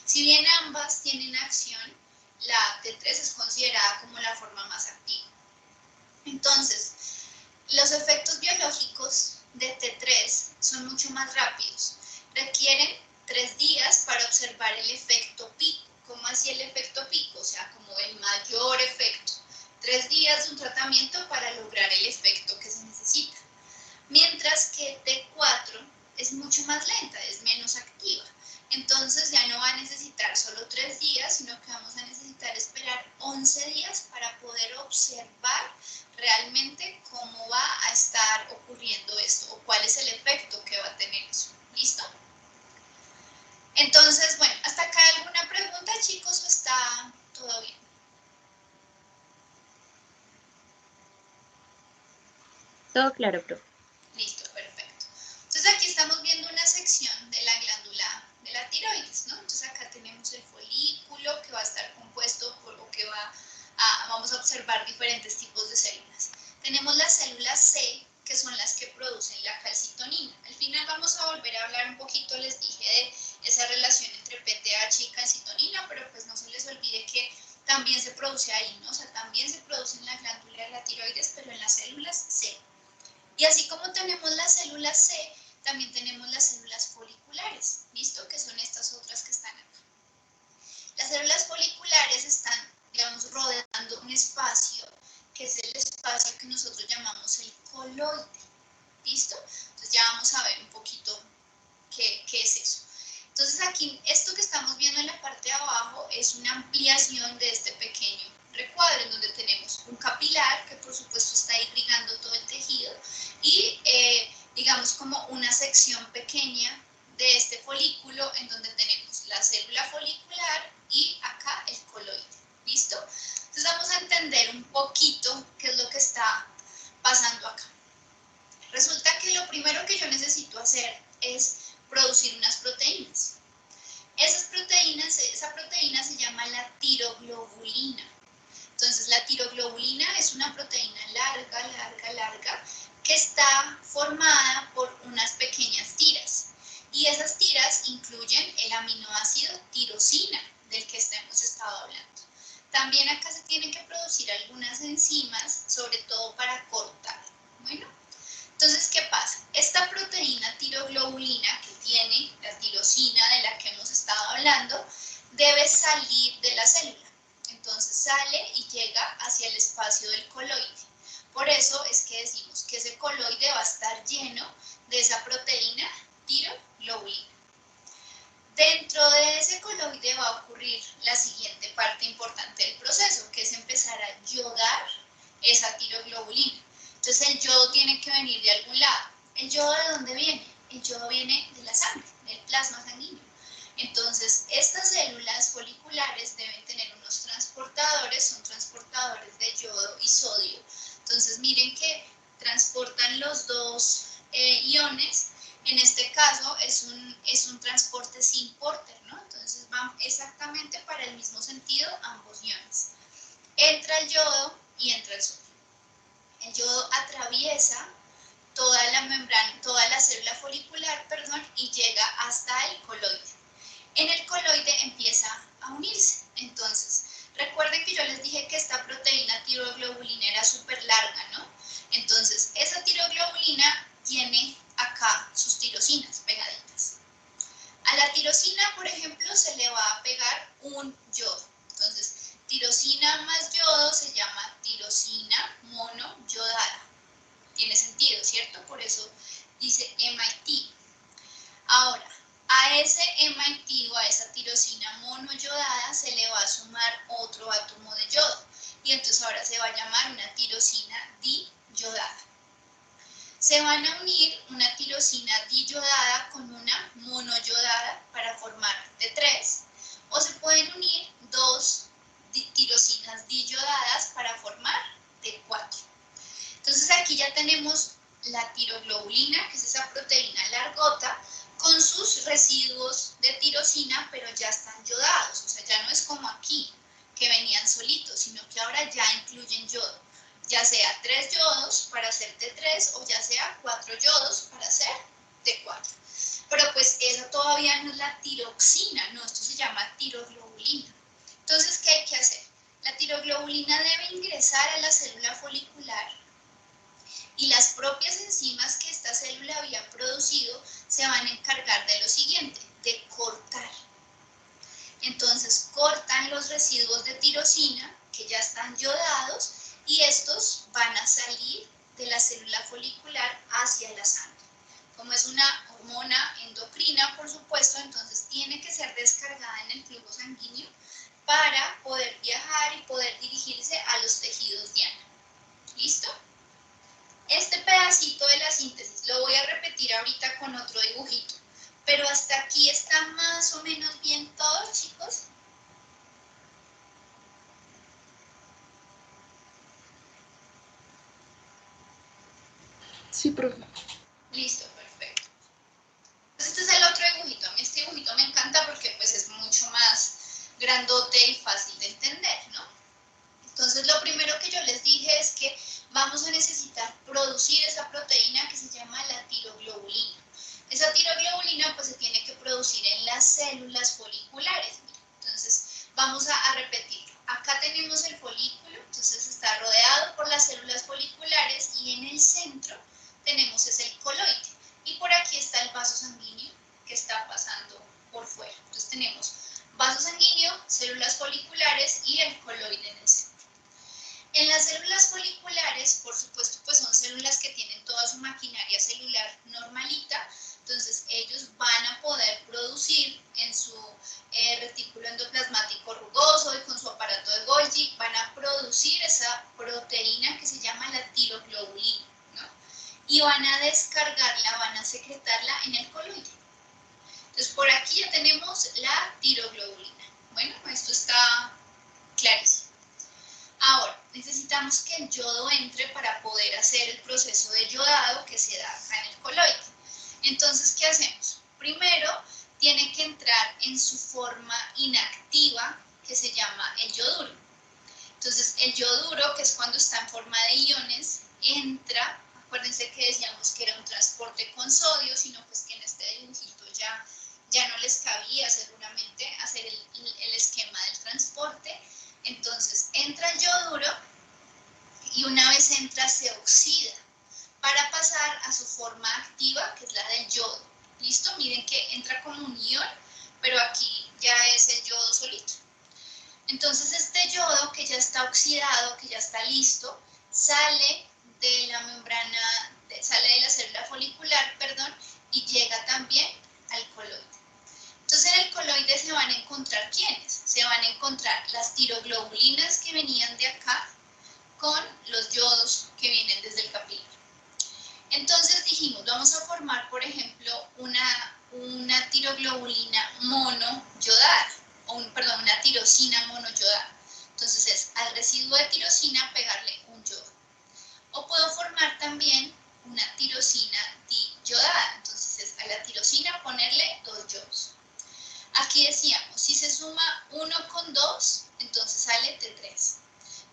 Si bien ambas tienen acción, la T3 es considerada como la forma más activa. Entonces, los efectos biológicos de T3 son mucho más rápidos. Requieren 3 días para observar el efecto pico. ¿Cómo así el efecto pico? O sea, como el mayor efecto. 3 días de un tratamiento para lograr el efecto que se necesita. Mientras que T4 es mucho más lenta, es menos activa. Entonces ya no va a necesitar solo 3 días, sino que vamos a necesitar esperar 11 días para poder observar realmente cómo va a estar ocurriendo esto o cuál es el efecto que va a tener eso. ¿Listo? Entonces, bueno, ¿hasta acá alguna pregunta, chicos, o está todo bien? Todo claro, profe. Listo, perfecto. Entonces aquí estamos viendo una sección de la glándula de la tiroides, ¿no? Entonces acá tenemos el folículo que va a estar compuesto por lo que vamos a observar diferentes tipos de células. Tenemos las células C, que son las que producen la calcitonina. Al final vamos a volver a hablar un poquito, les dije, de esa relación entre PTH y calcitonina, pero pues no se les olvide que también se produce ahí, ¿no? O sea, también se produce en la glándula de la tiroides, pero en las células C. Y así como tenemos las células C, también tenemos las células foliculares, ¿listo? Que son estas otras que están acá. Las células foliculares están, digamos, rodeando un espacio, que es el espacio que nosotros llamamos el coloide, ¿listo? Entonces ya vamos a ver un poquito qué es eso. Entonces aquí, esto que estamos viendo en la parte de abajo es una ampliación de este pequeño recuadro, en donde tenemos un capilar que por supuesto está irrigando todo el tejido y digamos como una sección pequeña de este folículo en donde tenemos la célula folicular y acá el coloide. ¿Listo? Entonces vamos a entender un poquito qué es lo que está pasando acá. Resulta que lo primero que yo necesito hacer es producir unas proteínas. Esa proteína se llama la tiroglobulina. Entonces la tiroglobulina es una proteína larga, que está formada por unas pequeñas tiras. Y esas tiras incluyen el aminoácido tirosina, del que hemos estado hablando. También acá se tienen que producir algunas enzimas, sobre todo para cortar. Bueno, entonces, ¿qué pasa? Esta proteína tiroglobulina que tiene la tirosina de la que hemos estado hablando, debe salir de la célula. Entonces sale y llega hacia el espacio del coloide. Por eso es que decimos que ese coloide va a estar lleno de esa proteína tiroglobulina. Dentro de ese coloide va a ocurrir la siguiente parte importante del proceso, que es empezar a yodar esa tiroglobulina. Entonces el yodo tiene que venir de algún lado. ¿El yodo de dónde viene? El yodo viene de la sangre, del plasma sanguíneo. Entonces estas células foliculares deben tener unos transportadores, son transportadores de yodo y sodio. Entonces miren que transportan los dos iones. En este caso es un transporte sin porter, ¿no? Entonces van exactamente para el mismo sentido ambos iones. Entra el yodo y entra el sodio. El yodo atraviesa toda la membrana, toda la célula folicular, y llega hasta el coloide. En el coloide empieza a unirse. Entonces, recuerden que yo les dije que esta proteína tiroglobulina era súper larga, ¿no? Entonces, esa tiroglobulina tiene acá sus tirosinas pegaditas. A la tirosina, por ejemplo, se le va a pegar un yodo. Entonces, tirosina más yodo se llama tirosina monoyodada. Tiene sentido, ¿cierto? Por eso dice MIT. Ahora, a ese MIT o a esa tirosina monoyodada se le va a sumar otro átomo de yodo. Y entonces ahora se va a llamar una tirosina diyodada. Se van a unir una tirosina diyodada con una monoyodada para formar T3, o se pueden unir dos tirosinas diyodadas para formar T4. Entonces aquí ya tenemos la tiroglobulina, que es esa proteína largota, con sus residuos de tirosina, pero ya están yodados. O sea, ya no es como aquí, que venían solitos, sino que ahora ya incluyen yodo. Ya sea 3 yodos para hacer T3 o ya sea 4 yodos para hacer T4. Pero pues esa todavía no es la tiroxina, no, esto se llama tiroglobulina. Entonces, ¿qué hay que hacer? La tiroglobulina debe ingresar a la célula folicular y las propias enzimas que esta célula había producido se van a encargar de lo siguiente, de cortar. Entonces cortan los residuos de tirosina que ya están yodados y estos van a salir de la célula folicular hacia la sangre. Como es una hormona endocrina, por supuesto, entonces tiene que ser descargada en el flujo sanguíneo para poder viajar y poder dirigirse a los tejidos diana. ¿Listo? Este pedacito de la síntesis lo voy a repetir ahorita con otro dibujito, pero hasta aquí está más o menos bien todo, chicos. Sí, profe. Listo, perfecto. Entonces este es el otro dibujito. A mí este dibujito me encanta porque pues es mucho más grandote y fácil de entender, ¿no? Entonces lo primero que yo les dije es que vamos a necesitar producir esa proteína que se llama la tiroglobulina. Esa tiroglobulina pues se tiene que producir en las células foliculares. Entonces vamos a repetirlo. Acá tenemos el folículo, entonces está rodeado por las células foliculares y en el centro tenemos el coloide. Y por aquí está el vaso sanguíneo que está pasando por fuera. Entonces tenemos vaso sanguíneo, células foliculares y el coloide en el centro. En las células foliculares, por supuesto, pues son células que tienen toda su maquinaria celular normalita, Entonces ellos van a poder producir en su retículo endoplasmático rugoso y con su aparato de Golgi, van a producir esa proteína que se llama la tiroglobulina, ¿no? Y van a descargarla, van a secretarla en el coloide. Entonces por aquí ya tenemos la tiroglobulina. Bueno, esto está clarísimo. Ahora, necesitamos que el yodo entre para poder hacer el proceso de yodado que se da acá en el coloide. Entonces, ¿qué hacemos? Primero, tiene que entrar en su forma inactiva, que se llama el yoduro. Entonces, el yoduro, que es cuando está en forma de iones, entra, acuérdense que decíamos que era un transporte con sodio, sino pues que en este dibujito ya no les cabía seguramente hacer el esquema del transporte. Entonces, entra el yoduro y una vez entra se oxida para pasar a su forma activa, que es la del yodo. ¿Listo? Miren que entra como un ion, pero aquí ya es el yodo solito. Entonces este yodo que ya está oxidado, que ya está listo, sale de la membrana, sale de la célula folicular, perdón, y llega también al coloide. Entonces en el coloide se van a encontrar ¿quiénes? Se van a encontrar las tiroglobulinas que venían de acá con los yodos que vienen desde el capilar. Entonces dijimos, vamos a formar, por ejemplo, una tiroglobulina monoyodada, perdón, una tirosina monoyodada. Entonces es al residuo de tirosina pegarle un yodo. O puedo formar también una tirosina diyodada. Entonces es a la tirosina ponerle 2 yodos. Aquí decíamos, si se suma 1 con 2, entonces sale T3.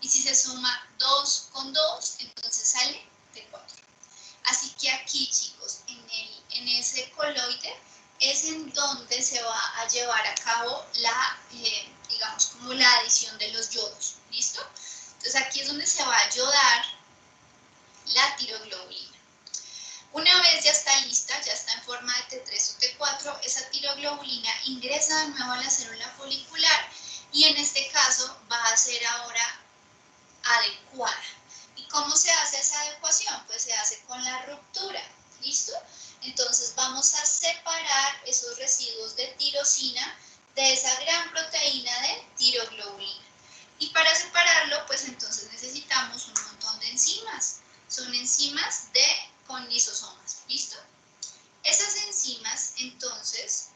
Y si se suma 2 con 2, entonces sale T4. Así que aquí, chicos, en ese coloide es en donde se va a llevar a cabo digamos, como la adición de los yodos. ¿Listo? Entonces aquí es donde se va a yodar la tiroglobulina. Una vez ya está lista, ya está en forma de T3 o T4, esa tiroglobulina ingresa de nuevo a la célula folicular y en este caso va a ser ahora adecuada. ¿Y cómo se hace esa adecuación? Pues se hace con la ruptura, ¿listo? Entonces vamos a separar esos residuos de tirosina de esa gran proteína de tiroglobulina. Y para separarlo, pues entonces necesitamos un montón de enzimas. Son enzimas con lisosomas, ¿listo? Esas enzimas, entonces,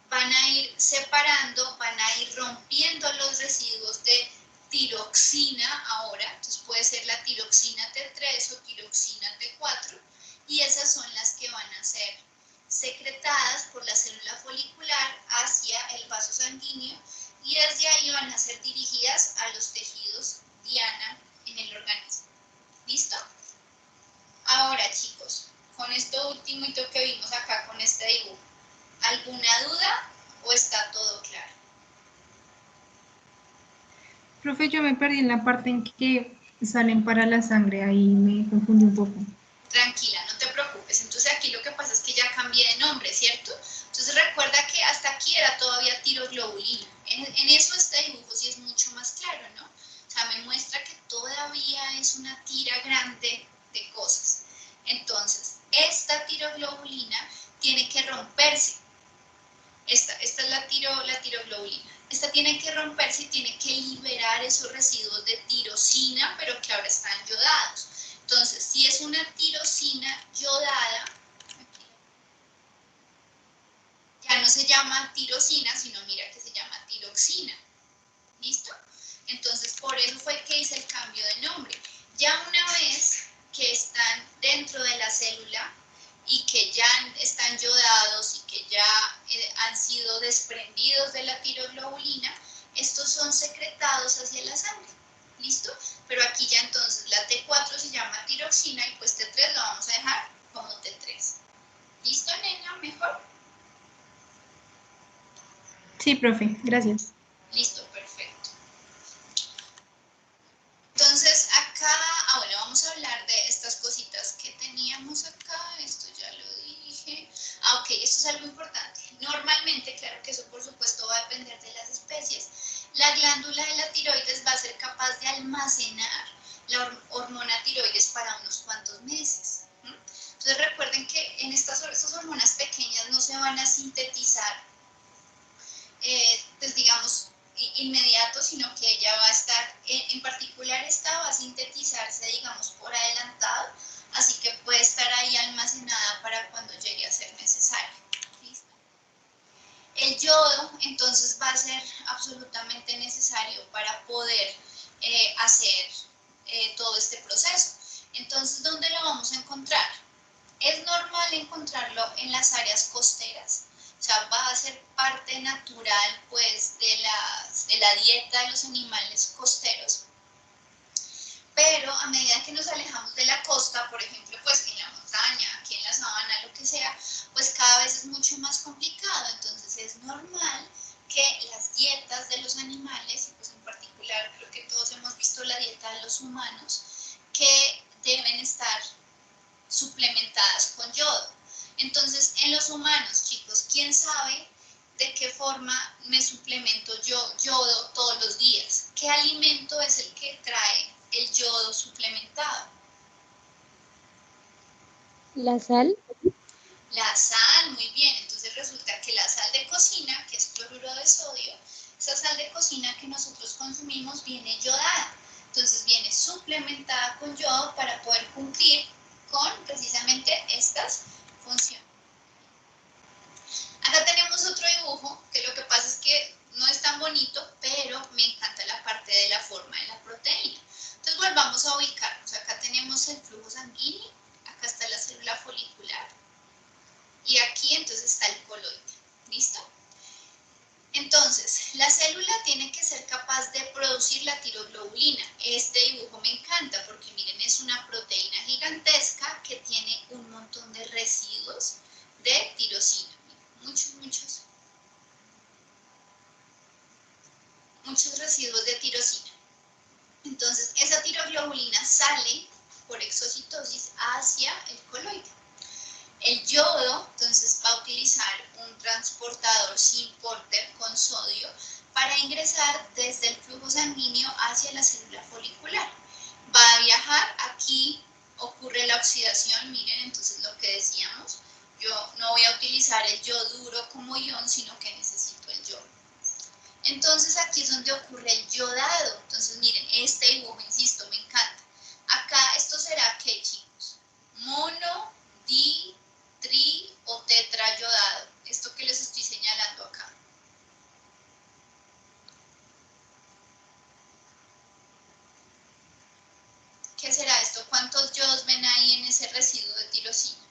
van a ir separando, van a ir rompiendo los residuos de tiroxina ahora, entonces puede ser la tiroxina T3 o tiroxina T4, y esas son las que van a ser secretadas por la célula folicular hacia el vaso sanguíneo y desde ahí van a ser dirigidas a los tejidos diana en el organismo. ¿Listo? Ahora, chicos, con esto ultimito que vimos acá con este dibujo, ¿alguna duda o está todo claro? Profe, yo me perdí en la parte en que salen para la sangre, ahí me confundí un poco. Tranquila, no te preocupes. Entonces aquí lo que pasa es que ya cambié de nombre, ¿cierto? Entonces recuerda que hasta aquí era todavía tiroglobulina. En eso este dibujo sí es mucho más claro, ¿no? O sea, me muestra que todavía es una tira grande de cosas. Entonces, esta tiroglobulina tiene que romperse. Esta es la tiroglobulina. Esta tiene que romperse y tiene que liberar esos residuos de tirosina, pero que ahora están yodados. Entonces, si es una tirosina yodada, ya no se llama tirosina, sino mira que se llama tiroxina. ¿Listo? Entonces, por eso fue que hice el cambio de nombre. Ya una vez que están dentro de la célula y que ya están yodados y que ya han sido desprendidos de la tiroglobulina, estos son secretados hacia la sangre. ¿Listo? Pero aquí ya entonces la T4 se llama tiroxina y pues T3 lo vamos a dejar como T3. ¿Listo, nena? ¿Mejor? Sí, profe, gracias. Listo, perfecto. Entonces acá, bueno, vamos a hablar de estas cositas que teníamos acá. Esto ya lo dije. Ok, esto es algo importante. Normalmente, claro que eso por supuesto va a depender de las especies, la glándula de la tiroides va a ser capaz de almacenar la hormona tiroides para unos cuantos meses. Entonces Entonces recuerden que en estas hormonas pequeñas no se van a sintetizar, pues digamos, inmediato, sino que ella va a estar, en particular esta va a sintetizarse, digamos, por adelantado, así que puede estar ahí almacenada para cuando llegue a ser necesario. ¿Listo? El yodo, entonces, va a ser absolutamente necesario para poder hacer todo este proceso. Entonces, ¿dónde lo vamos a encontrar? Es normal encontrarlo en las áreas costeras. O sea, va a ser parte natural, pues, de la dieta de los animales costeros. Pero a medida que nos alejamos de la costa, por ejemplo, pues en la montaña, aquí en la sabana, lo que sea, pues cada vez es mucho más complicado. Entonces es normal que las dietas de los animales, y pues en particular creo que todos hemos visto la dieta de los humanos, que deben estar suplementadas con yodo. Entonces, en los humanos, chicos, ¿quién sabe de qué forma me suplemento yo yodo todos los días? ¿Qué alimento es el que trae el yodo suplementado? La sal. La sal, muy bien. Entonces resulta que la sal de cocina, que es cloruro de sodio, esa sal de cocina que nosotros consumimos viene yodada. Entonces viene suplementada con yodo para poder cumplir con precisamente estas funciones. Acá tenemos otro dibujo, que lo que pasa es que no es tan bonito, pero me encanta la parte de la forma de la proteína. Entonces volvamos a ubicarnos. Acá tenemos el flujo sanguíneo, acá está la célula folicular, y aquí entonces está el coloide. ¿Listo? Entonces, la célula tiene que ser capaz de producir la tiroglobulina. Este dibujo me encanta porque miren, es una proteína gigantesca que tiene un montón de residuos de tirosina. Muchos residuos de tirosina. Entonces, esa tiroglobulina sale por exocitosis hacia el coloide. El yodo, entonces, va a utilizar un transportador sin porter con sodio para ingresar desde el flujo sanguíneo hacia la célula folicular. Va a viajar, aquí ocurre la oxidación, miren, entonces lo que decíamos, yo no voy a utilizar el yodo duro como ion, sino que necesito el yodo. Entonces aquí es donde ocurre el yodado. Entonces miren, este dibujo, insisto, me encanta. Acá esto será, ¿qué, chicos? Mono, di, tri o tetrayodado. Esto que les estoy señalando acá. ¿Qué será esto? ¿Cuántos yodos ven ahí en ese residuo de tirosina?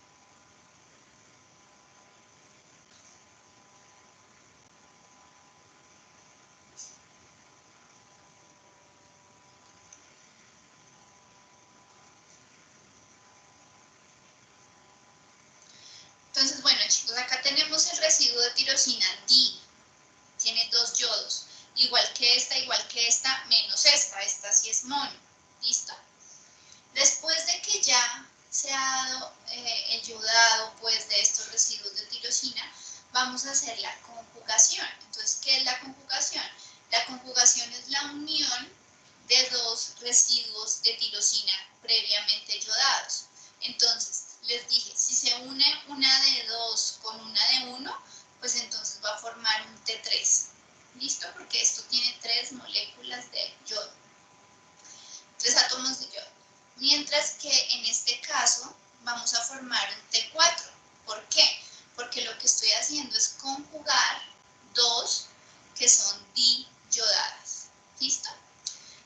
Entonces, bueno, chicos, acá tenemos el residuo de tirosina di. Tiene 2 yodos. Igual que esta, menos esta. Esta sí es mono. ¿Listo? Después de que ya se ha dado el yodado pues, de estos residuos de tirosina, vamos a hacer la conjugación. Entonces, ¿qué es la conjugación? La conjugación es la unión de 2 residuos de tirosina previamente yodados. Entonces, les dije, si se une una de 2 con una de 1, pues entonces va a formar un T3. ¿Listo? Porque esto tiene 3 moléculas de yodo. 3 átomos de yodo. Mientras que en este caso vamos a formar un T4. ¿Por qué? Porque lo que estoy haciendo es conjugar 2 que son diyodadas. ¿Listo?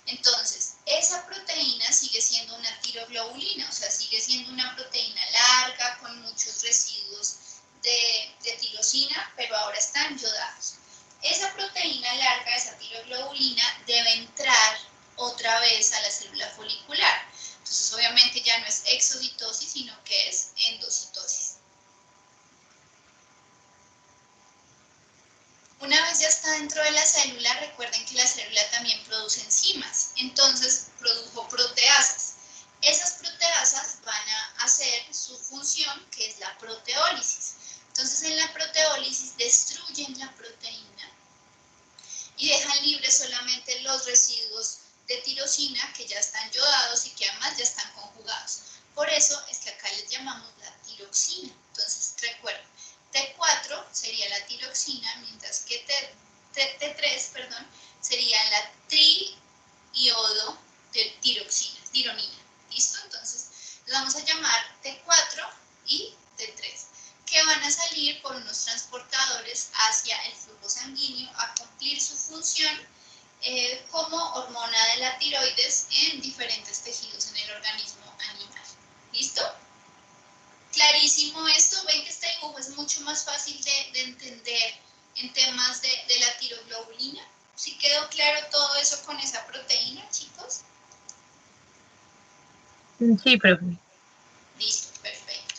Entonces, esa proteína sigue siendo una tiroglobulina, o sea, sigue siendo una proteína larga con muchos residuos de tirosina, pero ahora están yodados. Esa proteína larga, esa tiroglobulina, debe entrar otra vez a la célula folicular. Entonces, obviamente ya no es exocitosis, sino que es endocitosis. Una vez ya está dentro de la célula, recuerden que la célula también produce enzimas, entonces produjo proteasas. Esas proteasas van a hacer su función, que es la proteólisis. Entonces en la proteólisis destruyen la proteína y dejan libres solamente los residuos de tirosina que ya están yodados y que además ya están conjugados. Por eso es que acá les llamamos la tiroxina. Entonces, recuerden, T4 sería la tiroxina, mientras que T3, perdón, sería la triiodo de tironina. ¿Listo? Entonces, los vamos a llamar T4 y T3, que van a salir por unos transportadores hacia el flujo sanguíneo a cumplir su función como hormona de la tiroides en diferentes tejidos en el organismo animal. ¿Listo? Clarísimo esto. Ven que este dibujo es mucho más fácil de entender en temas de la tiroglobulina. ¿Sí quedó claro todo eso con esa proteína, chicos? Sí, profe. Listo, perfecto.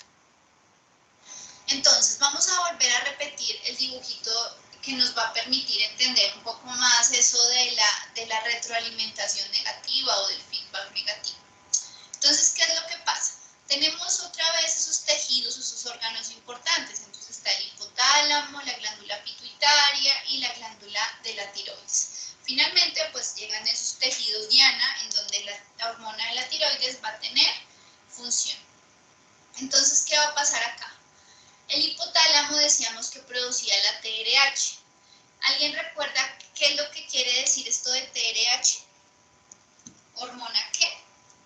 Entonces vamos a volver a repetir el dibujito que nos va a permitir entender un poco más eso de la retroalimentación negativa o del feedback negativo. Entonces, ¿qué es lo que pasa? Tenemos otra vez esos tejidos, esos órganos importantes. Entonces está el hipotálamo, la glándula pituitaria y la glándula de la tiroides. Finalmente, pues llegan esos tejidos diana, en donde la hormona de la tiroides va a tener función. Entonces, ¿qué va a pasar acá? El hipotálamo decíamos que producía la TRH. ¿Alguien recuerda qué es lo que quiere decir esto de TRH? ¿Hormona qué?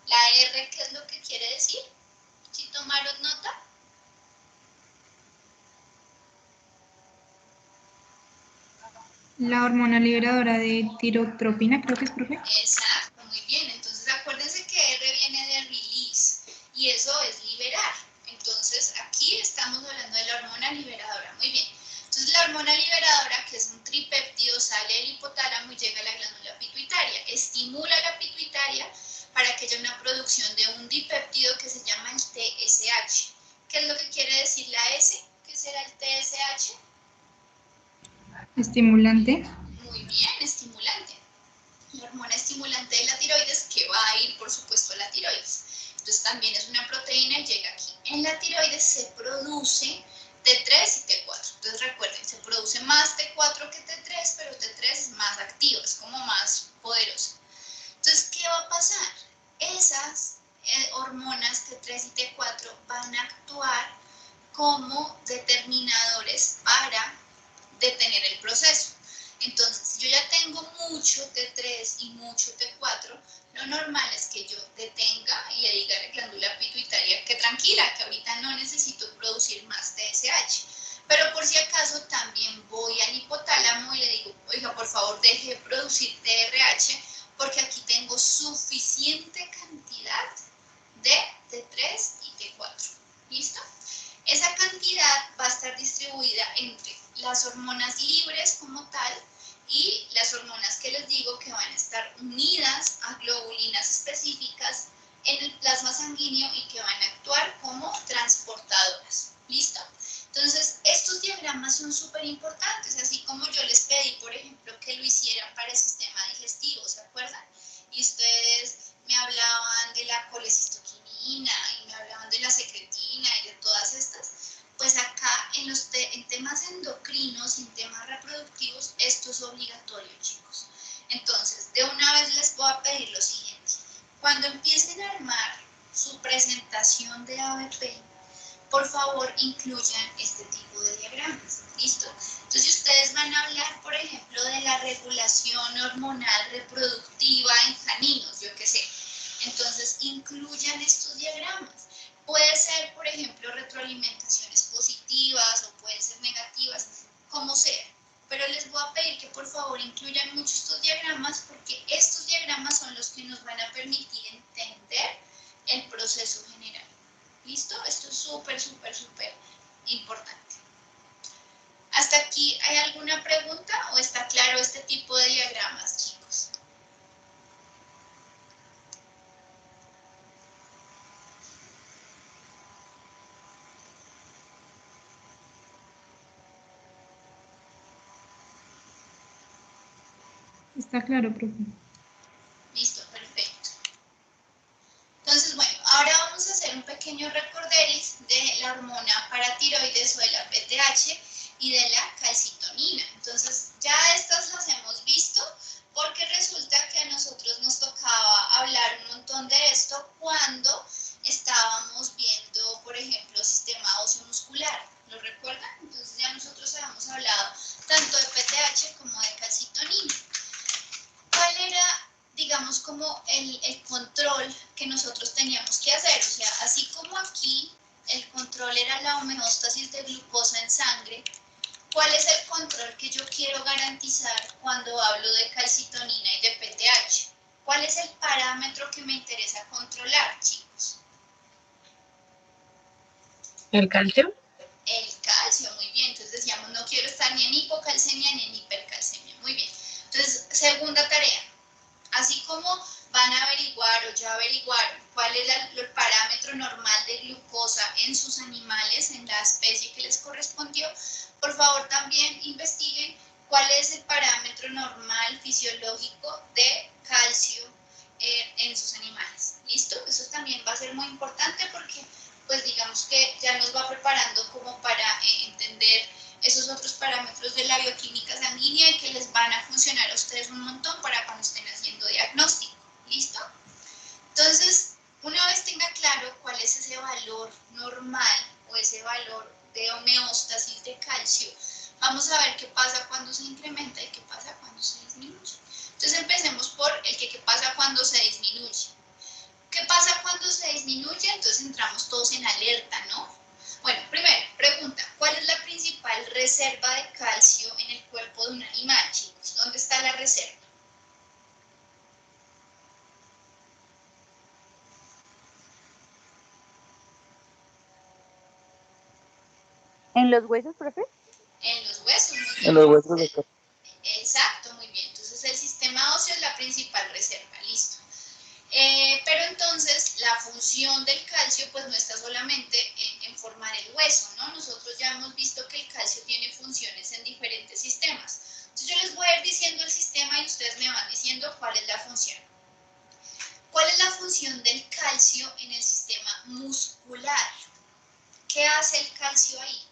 La R, ¿qué es lo que quiere decir? ¿Sí tomaron nota? La hormona liberadora de tirotropina, creo que es, profe. Exacto, muy bien. Entonces acuérdense que R viene de release y eso es liberar. Entonces aquí estamos hablando de la hormona liberadora. Muy bien. Entonces la hormona liberadora, que es un tripéptido, sale del hipotálamo y llega a la glándula pituitaria. Estimula la pituitaria para que haya una producción de un dipéptido que se llama el TSH. ¿Qué es lo que quiere decir la S? ¿Qué será el TSH? Estimulante. Muy bien, estimulante. La hormona estimulante de la tiroides que va a ir, por supuesto, a la tiroides. Entonces también es una proteína y llega aquí. En la tiroides se produce T3 y T4. Entonces recuerden, se produce más T4 que T3, pero T3 es más activo, es como más poderoso. Entonces, ¿qué va a pasar? Esas hormonas T3 y T4 van a actuar como determinadores para detener el proceso. Entonces, si yo ya tengo mucho T3 y mucho T4, lo normal es que yo detenga y le diga a la glándula pituitaria que tranquila, que ahorita no necesito producir más TSH. Pero por si acaso también voy al hipotálamo y le digo, oiga, por favor, deje de producir TRH porque aquí tengo suficiente cantidad de T3 y T4. ¿Listo? Esa cantidad va a estar distribuida entre las hormonas libres como tal y las hormonas que les digo que van a estar unidas a globulinas específicas en el plasma sanguíneo y que van a actuar como transportadoras. ¿Listo? Entonces, estos diagramas son súper importantes, así como yo les pedí, por ejemplo, que lo hicieran para el sistema digestivo, ¿se acuerdan? Y ustedes me hablaban de la colecistoquinina y me hablaban de la secretina y de todas estas. Pues acá en temas endocrinos y en temas reproductivos, esto es obligatorio, chicos. Entonces, de una vez les voy a pedir lo siguiente. Cuando empiecen a armar su presentación de ABP, por favor, incluyan este tipo de diagramas. ¿Listo? Entonces, ustedes van a hablar, por ejemplo, de la regulación hormonal reproductiva en caninos, yo qué sé. Entonces, incluyan estos diagramas. Puede ser, por ejemplo, retroalimentaciones positivas o pueden ser negativas, como sea. Pero les voy a pedir que por favor incluyan mucho estos diagramas porque estos diagramas son los que nos van a permitir entender el proceso general. ¿Listo? Esto es súper, súper, súper importante. ¿Hasta aquí hay alguna pregunta o está claro este tipo de diagramas, chicos? Está claro, profe. Listo, perfecto. Entonces, bueno, ahora vamos a hacer un pequeño recorderis de la hormona paratiroides o de la PTH y de la calcitonina. Entonces, ya estas las hemos visto porque resulta que a nosotros nos tocaba hablar un montón de esto cuando estábamos viendo, por ejemplo, sistema óseo muscular. ¿Lo recuerdan? Entonces ya nosotros habíamos hablado tanto de PTH como de calcitonina. ¿Cuál era, digamos, como el control que nosotros teníamos que hacer? O sea, así como aquí el control era la homeostasis de glucosa en sangre, ¿cuál es el control que yo quiero garantizar cuando hablo de calcitonina y de PTH? ¿Cuál es el parámetro que me interesa controlar, chicos? ¿El calcio? El calcio, muy bien. Entonces decíamos, no quiero estar ni en hipocalcemia ni en hipercalcemia. Muy bien. Entonces, segunda tarea. Así como van a averiguar o ya averiguaron cuál es el parámetro normal de glucosa en sus animales, en la especie que les correspondió, por favor también investiguen cuál es el parámetro normal fisiológico de calcio en sus animales. ¿Listo? Eso también va a ser muy importante porque pues digamos que ya nos va preparando como para entender esos otros parámetros de la bioquímica sanguínea y que les van a funcionar a ustedes un montón para cuando estén haciendo diagnóstico. ¿Listo? Entonces, una vez tenga claro cuál es ese valor normal o ese valor de homeostasis de calcio, vamos a ver qué pasa cuando se incrementa y qué pasa cuando se disminuye. Entonces empecemos por el que qué pasa cuando se disminuye. ¿Qué pasa cuando se disminuye? Entonces entramos todos en alerta, ¿no? Bueno, primero, pregunta, ¿cuál es la principal reserva de calcio en el cuerpo de un animal, chicos? ¿Dónde está la reserva? ¿En los huesos, profe? En los huesos, muy bien. En los huesos de carne. Exacto, muy bien. Entonces el sistema óseo es la principal reserva, listo. Pero entonces la función del calcio pues no está solamente en formar el hueso, ¿no? Nosotros ya hemos visto que el calcio tiene funciones en diferentes sistemas. Entonces yo les voy a ir diciendo el sistema y ustedes me van diciendo cuál es la función. ¿Cuál es la función del calcio en el sistema muscular? ¿Qué hace el calcio ahí?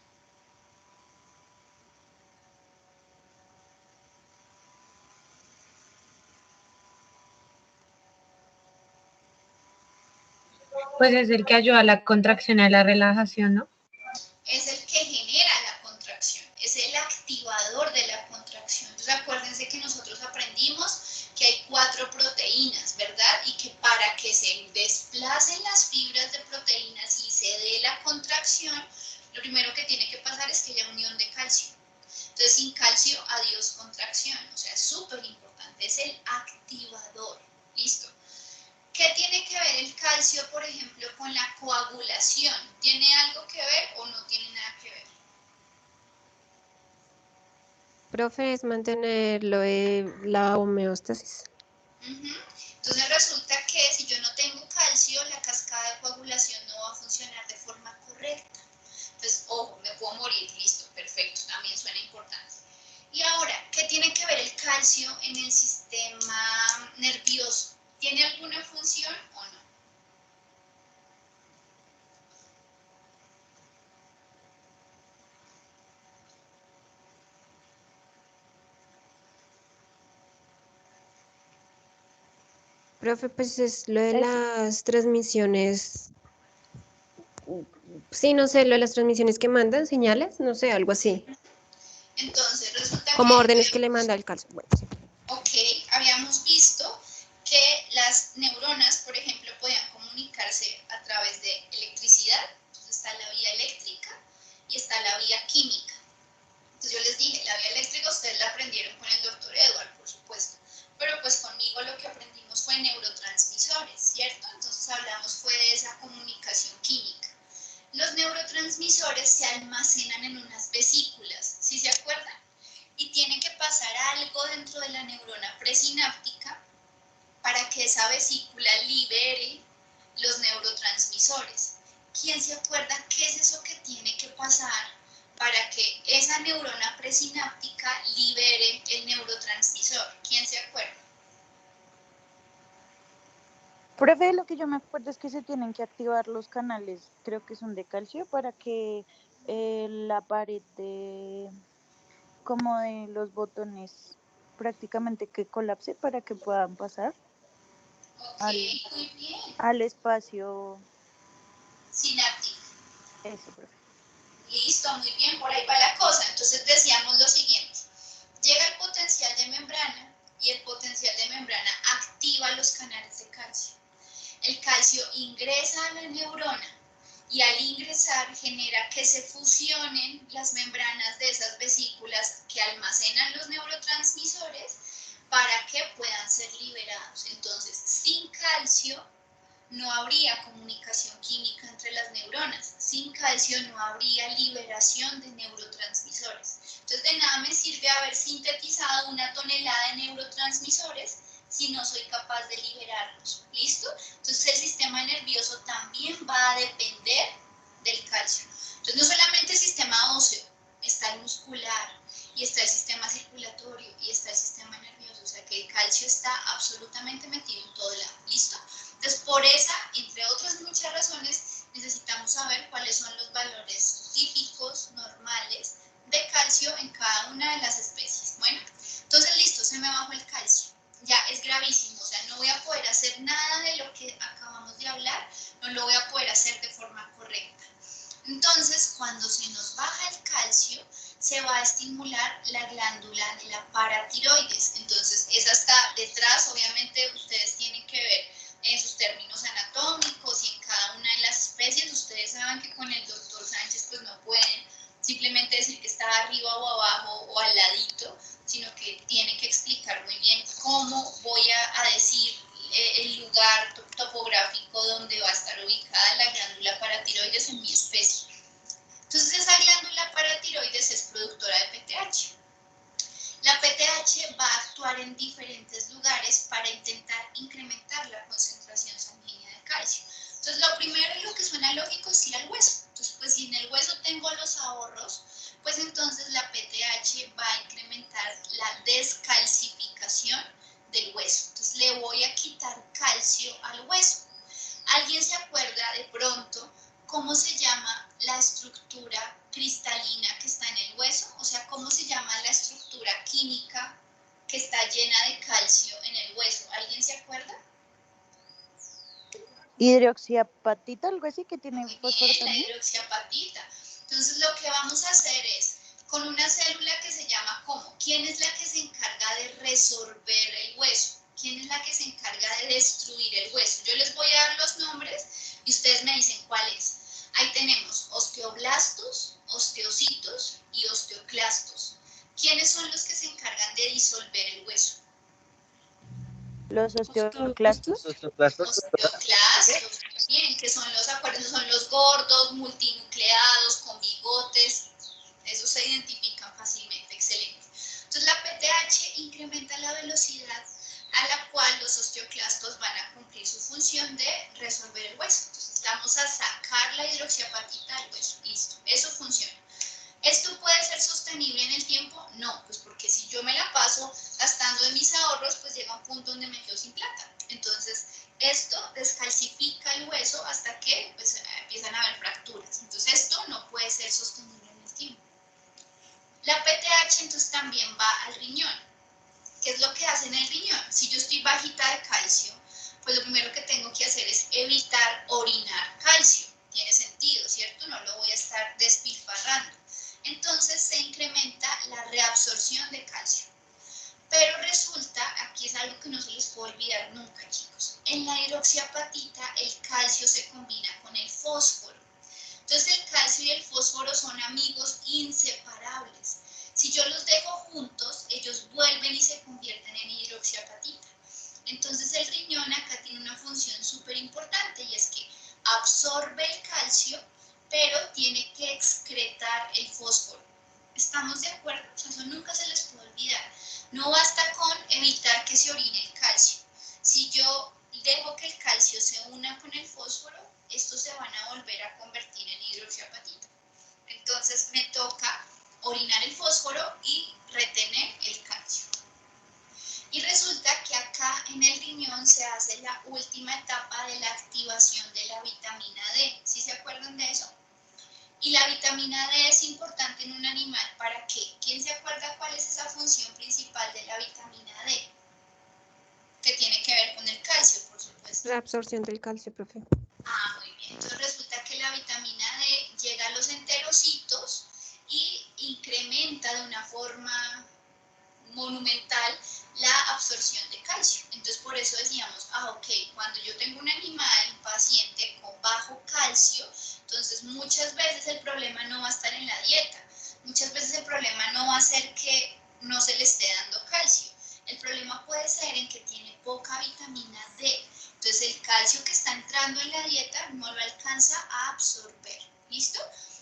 Pues es el que ayuda a la contracción y a la relajación, ¿no? Es el que genera la contracción, es el activador de la contracción. Entonces acuérdense que nosotros aprendimos que hay 4 proteínas, ¿verdad? Y que para que se desplacen las fibras de proteínas y se dé la contracción, lo primero que tiene que pasar es que haya unión de calcio. Entonces sin calcio, adiós contracción, o sea, es súper importante, es el activador, ¿listo? ¿Qué tiene que ver el calcio, por ejemplo, con la coagulación? ¿Tiene algo que ver o no tiene nada que ver? Profe, es mantener la homeostasis. Entonces resulta que si yo no tengo calcio, la cascada de coagulación no va a funcionar de forma correcta. Entonces, ojo, me puedo morir, listo, perfecto, también suena importante. Y ahora, ¿qué tiene que ver el calcio en el sistema nervioso? ¿Tiene alguna función o no? Profe, pues es lo de Es, las transmisiones, sí, no sé, lo de las transmisiones que mandan, señales, no sé, algo así, Entonces, resulta como que órdenes que le manda el calcio. Bueno, sí. ok, habíamos visto que las neuronas, por ejemplo, podían comunicarse a través de electricidad. Entonces está la vía eléctrica y está la vía química. Entonces yo les dije, la vía eléctrica ustedes la aprendieron con el doctor Edward, por supuesto. Pero pues conmigo lo que aprendimos fue neurotransmisores, ¿cierto? Entonces hablamos fue de esa comunicación química. Los neurotransmisores se almacenan en unas vesículas, ¿sí se acuerdan? Y tiene que pasar algo dentro de la neurona presináptica para que esa vesícula libere los neurotransmisores. ¿Quién se acuerda qué es eso que tiene que pasar para que esa neurona presináptica libere el neurotransmisor? ¿Quién se acuerda? profe, lo que yo me acuerdo es que se tienen que activar los canales, creo que son de calcio, para que la pared de, como de los botones prácticamente que colapse para que puedan pasar Ok, al, muy bien. al espacio sináptica. Eso, profe. Listo, muy bien, por ahí va la cosa. Entonces decíamos lo siguiente. Llega el potencial de membrana y el potencial de membrana activa los canales de calcio. El calcio ingresa a la neurona y al ingresar genera que se fusionen las membranas de esas vesículas que almacenan los neurotransmisores para que puedan ser liberados. Entonces, sin calcio no habría comunicación química entre las neuronas. Sin calcio no habría liberación de neurotransmisores. Entonces, de nada me sirve haber sintetizado 1 tonelada de neurotransmisores si no soy capaz de liberarlos. ¿Listo? Entonces, el sistema nervioso también va a depender del calcio. Entonces, no solamente el sistema óseo, está el muscular, y está el sistema circulatorio, y está el sistema nervioso. O sea, que el calcio está absolutamente metido en todo lado. ¿Listo? Entonces, por esa, entre otras muchas razones, necesitamos saber cuáles son los valores típicos, normales, de calcio en cada una de las especies. Bueno, entonces listo, se me bajó el calcio. Ya es gravísimo, o sea, no voy a poder hacer nada de lo que acabamos de hablar, no lo voy a poder hacer de forma correcta. Entonces, cuando se nos baja el calcio, se va a estimular la glándula de la paratiroides. Entonces, esa está detrás, obviamente ustedes tienen que ver en sus términos anatómicos y en cada una de las especies. Ustedes saben que con el doctor Sánchez pues no pueden simplemente decir que está arriba o abajo o al ladito, sino que tienen que explicar muy bien cómo voy a decir el lugar topográfico donde va a estar ubicada la glándula paratiroides en mi especie. Entonces esa glándula paratiroides es productora de PTH. La PTH va a actuar en diferentes lugares para intentar incrementar la concentración sanguínea de calcio. Entonces, lo primero y lo que suena lógico es ir al hueso. Entonces, pues si en el hueso tengo los ahorros, pues entonces la PTH va a incrementar la descalcificación del hueso. Entonces, le voy a quitar calcio al hueso. ¿Alguien se acuerda de pronto cómo se llama la estructura cristalina que está en el hueso? O sea, ¿cómo se llama la estructura química que está llena de calcio en el hueso? ¿Alguien se acuerda? Hidroxiapatita, algo así que tiene Muy fósforo bien, la también. hidroxiapatita. Entonces, lo que vamos a hacer es, con una célula que se llama ¿cómo? ¿Quién es la que se encarga de resorber el hueso? ¿Quién es la que se encarga de destruir el hueso? Yo les voy a dar los nombres y ustedes me dicen cuál es. Ahí tenemos osteoblastos, osteocitos y osteoclastos. ¿Quiénes son los que se encargan de disolver el hueso? Los Osteoclastos. osteoclastos. Osteoclastos, bien, que son los, acuérdense, son los gordos, multinucleados, con bigotes. Esos se identifican fácilmente, excelente. Entonces la PTH incrementa la velocidad a la cual los osteoclastos van a cumplir su función de resolver el hueso. Entonces vamos a sacar la hidroxiapatita del hueso. Listo, eso funciona. ¿Esto puede ser sostenible en el tiempo? No, pues porque si yo me la paso gastando de mis ahorros, pues llega un punto donde me quedo sin plata. Entonces, esto descalcifica el hueso hasta que pues, empiezan a haber fracturas. Entonces, esto no puede ser sostenible en el tiempo. La PTH entonces también va al riñón. ¿Qué es lo que hace en el riñón? Si yo estoy bajita de calcio, pues lo primero que tengo que hacer es evitar orinar calcio. Tiene sentido, ¿cierto? No lo voy a estar despilfarrando. Entonces se incrementa la reabsorción de calcio. Pero resulta, aquí es algo que no se les puede olvidar nunca, chicos. En la hidroxiapatita el calcio se combina con el fósforo. Entonces el calcio y el fósforo son amigos inseparables. Si yo los dejo juntos, ellos vuelven y se convierten en hidroxiapatita. Entonces el riñón acá tiene una función súper importante y es que absorbe el calcio, pero tiene que excretar el fósforo. ¿Estamos de acuerdo? O sea, eso nunca se les puede olvidar. No basta con evitar que se orine el calcio. Si yo dejo que el calcio se una con el fósforo, estos se van a volver a convertir en hidroxiapatita. Entonces me toca orinar el fósforo y retener el calcio. Y resulta que acá en el riñón se hace la última etapa de la activación de la vitamina D. ¿Sí se acuerdan de eso? Y la vitamina D es importante en un animal. ¿Para qué? ¿Quién se acuerda cuál es esa función principal de la vitamina D? Que tiene que ver con el calcio, por supuesto. La absorción del calcio, profe. Ah, muy bien. Entonces resulta que la aumenta de una forma monumental la absorción de calcio. Entonces por eso decíamos, ok, cuando yo tengo un animal, un paciente con bajo calcio, entonces muchas veces el problema no va a estar en la dieta, muchas veces el problema no va a ser que no se le esté dando calcio, el problema puede ser en que tiene poca vitamina D, entonces el calcio que está entrando en la dieta no lo alcanza a absorber, ¿listo?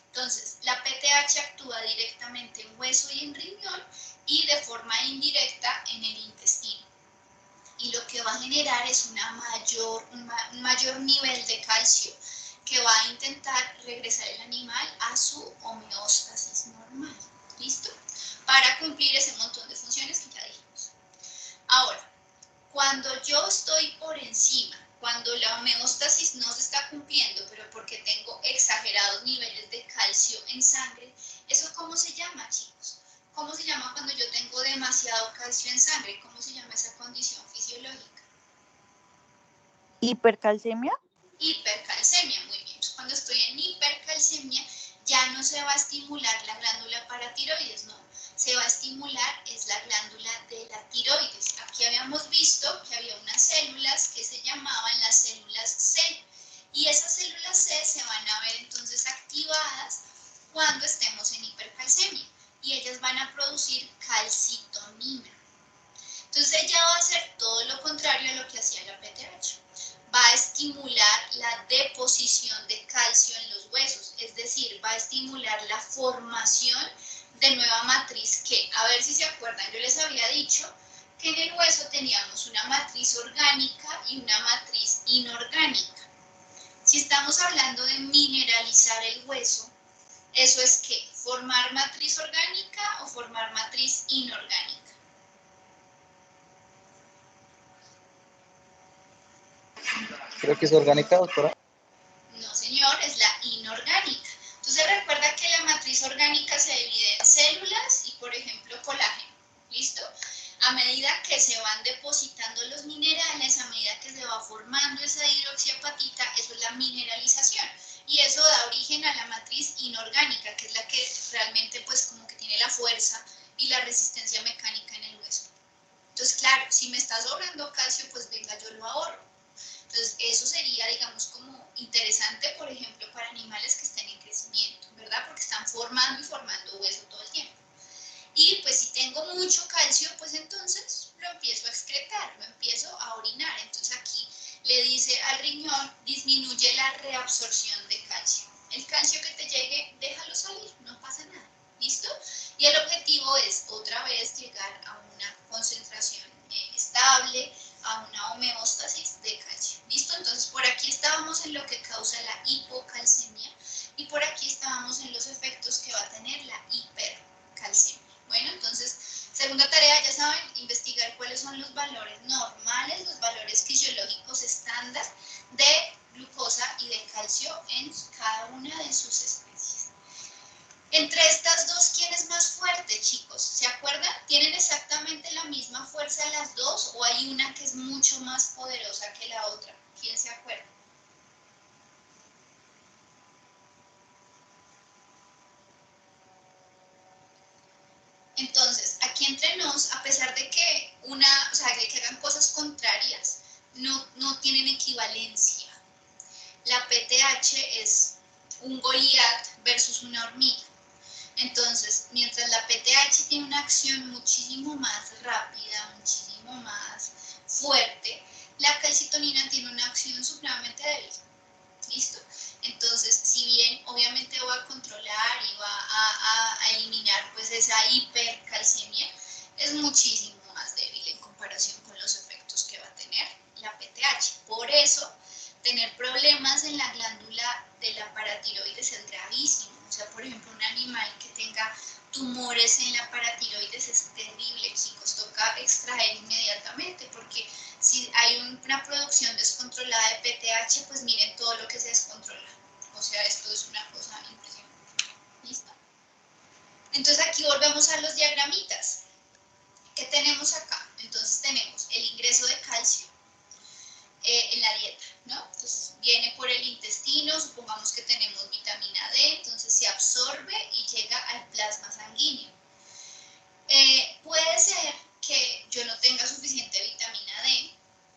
Entonces la PTH actúa directamente en hueso y en riñón y de forma indirecta en el intestino. Y lo que va a generar es un mayor nivel de calcio que va a intentar regresar el animal a su homeostasis normal. ¿Listo? Para cumplir ese montón de funciones que ya dijimos. Ahora, cuando yo estoy por encima, cuando la homeostasis no se está cumpliendo, pero porque tengo exagerados niveles de calcio en sangre, ¿eso cómo se llama, chicos? ¿Cómo se llama cuando yo tengo demasiado calcio en sangre? ¿Cómo se llama esa condición fisiológica? ¿Hipercalcemia? Hipercalcemia, muy bien. Cuando estoy en hipercalcemia ya no se va a estimular la glándula paratiroides, no. Se va a estimular es la glándula de la tiroides. Aquí habíamos visto que había unas células que se llamaban las células C. Y esas células C se van a ver entonces activadas cuando estemos en hipercalcemia. Y ellas van a producir calcitonina. Entonces ella va a hacer todo lo contrario a lo que hacía la PTH. Va a estimular la deposición de calcio en los huesos, es decir, va a estimular la formación de nueva matriz que, a ver si se acuerdan, yo les había dicho que en el hueso teníamos una matriz orgánica y una matriz inorgánica. Si estamos hablando de mineralizar el hueso, ¿eso es qué? ¿Formar matriz orgánica o formar matriz inorgánica? Creo que es orgánica, doctora. No, señor, es la inorgánica. Entonces recuerda que la matriz orgánica se divide en células y, por ejemplo, colágeno. ¿Listo? A medida que se van depositando los minerales, a medida que se va formando esa hidroxiapatita, eso es la mineralización. Y eso da origen a la matriz inorgánica, que es la que realmente pues como que tiene la fuerza y la resistencia mecánica en el hueso. Entonces, claro, si me está sobrando calcio, pues venga, yo lo ahorro. Entonces, eso sería, digamos, como interesante, por ejemplo, para animales que estén en crecimiento, ¿verdad? Porque están formando y formando hueso todo el tiempo. Y pues si tengo mucho calcio, pues entonces lo empiezo a excretar, lo empiezo a orinar. Entonces aquí le dice al riñón, disminuye la reabsorción de calcio. El calcio que te llegue, déjalo salir, no pasa nada. ¿Listo? Y el objetivo es otra vez llegar a una concentración estable, a una homeostasis de calcio. ¿Listo? Entonces por aquí estábamos en lo que causa la hipocalcemia y por aquí estábamos en los efectos que va a tener la hipercalcemia. Bueno, entonces, segunda tarea, ya saben, investigar cuáles son los valores normales, los valores fisiológicos estándar de glucosa y de calcio en cada una de sus especies. Entre estas dos, ¿quién es más fuerte, chicos? ¿Se acuerdan? ¿Tienen exactamente la misma fuerza las dos o hay una que es mucho más poderosa que la otra? ¿Quién se acuerda? Entonces, aquí entre nos, a pesar de que de que hagan cosas contrarias, no tienen equivalencia. La PTH es un Goliat versus una hormiga. Entonces, mientras la PTH tiene una acción muchísimo más rápida, muchísimo más fuerte, la calcitonina tiene una acción supremamente débil. ¿Listo? Entonces, si bien obviamente va a controlar y va a eliminar pues esa hipercalcemia, es muchísimo más débil en comparación con los efectos que va a tener la PTH. Por eso, tener problemas en la glándula de la paratiroides es gravísimo. O sea, por ejemplo, un animal que tenga tumores en la paratiroides es terrible, chicos. Toca extraer inmediatamente porque si hay una producción descontrolada de PTH, pues miren todo lo que se descontrola. O sea, esto es una cosa impresionante. ¿Listo? Entonces aquí volvemos a los diagramitas. ¿Qué tenemos acá? Entonces tenemos el ingreso de calcio en la dieta, ¿no? Entonces viene por el intestino, supongamos que tenemos vitamina D, entonces se absorbe y llega al plasma sanguíneo. Puede ser que yo no tenga suficiente vitamina D,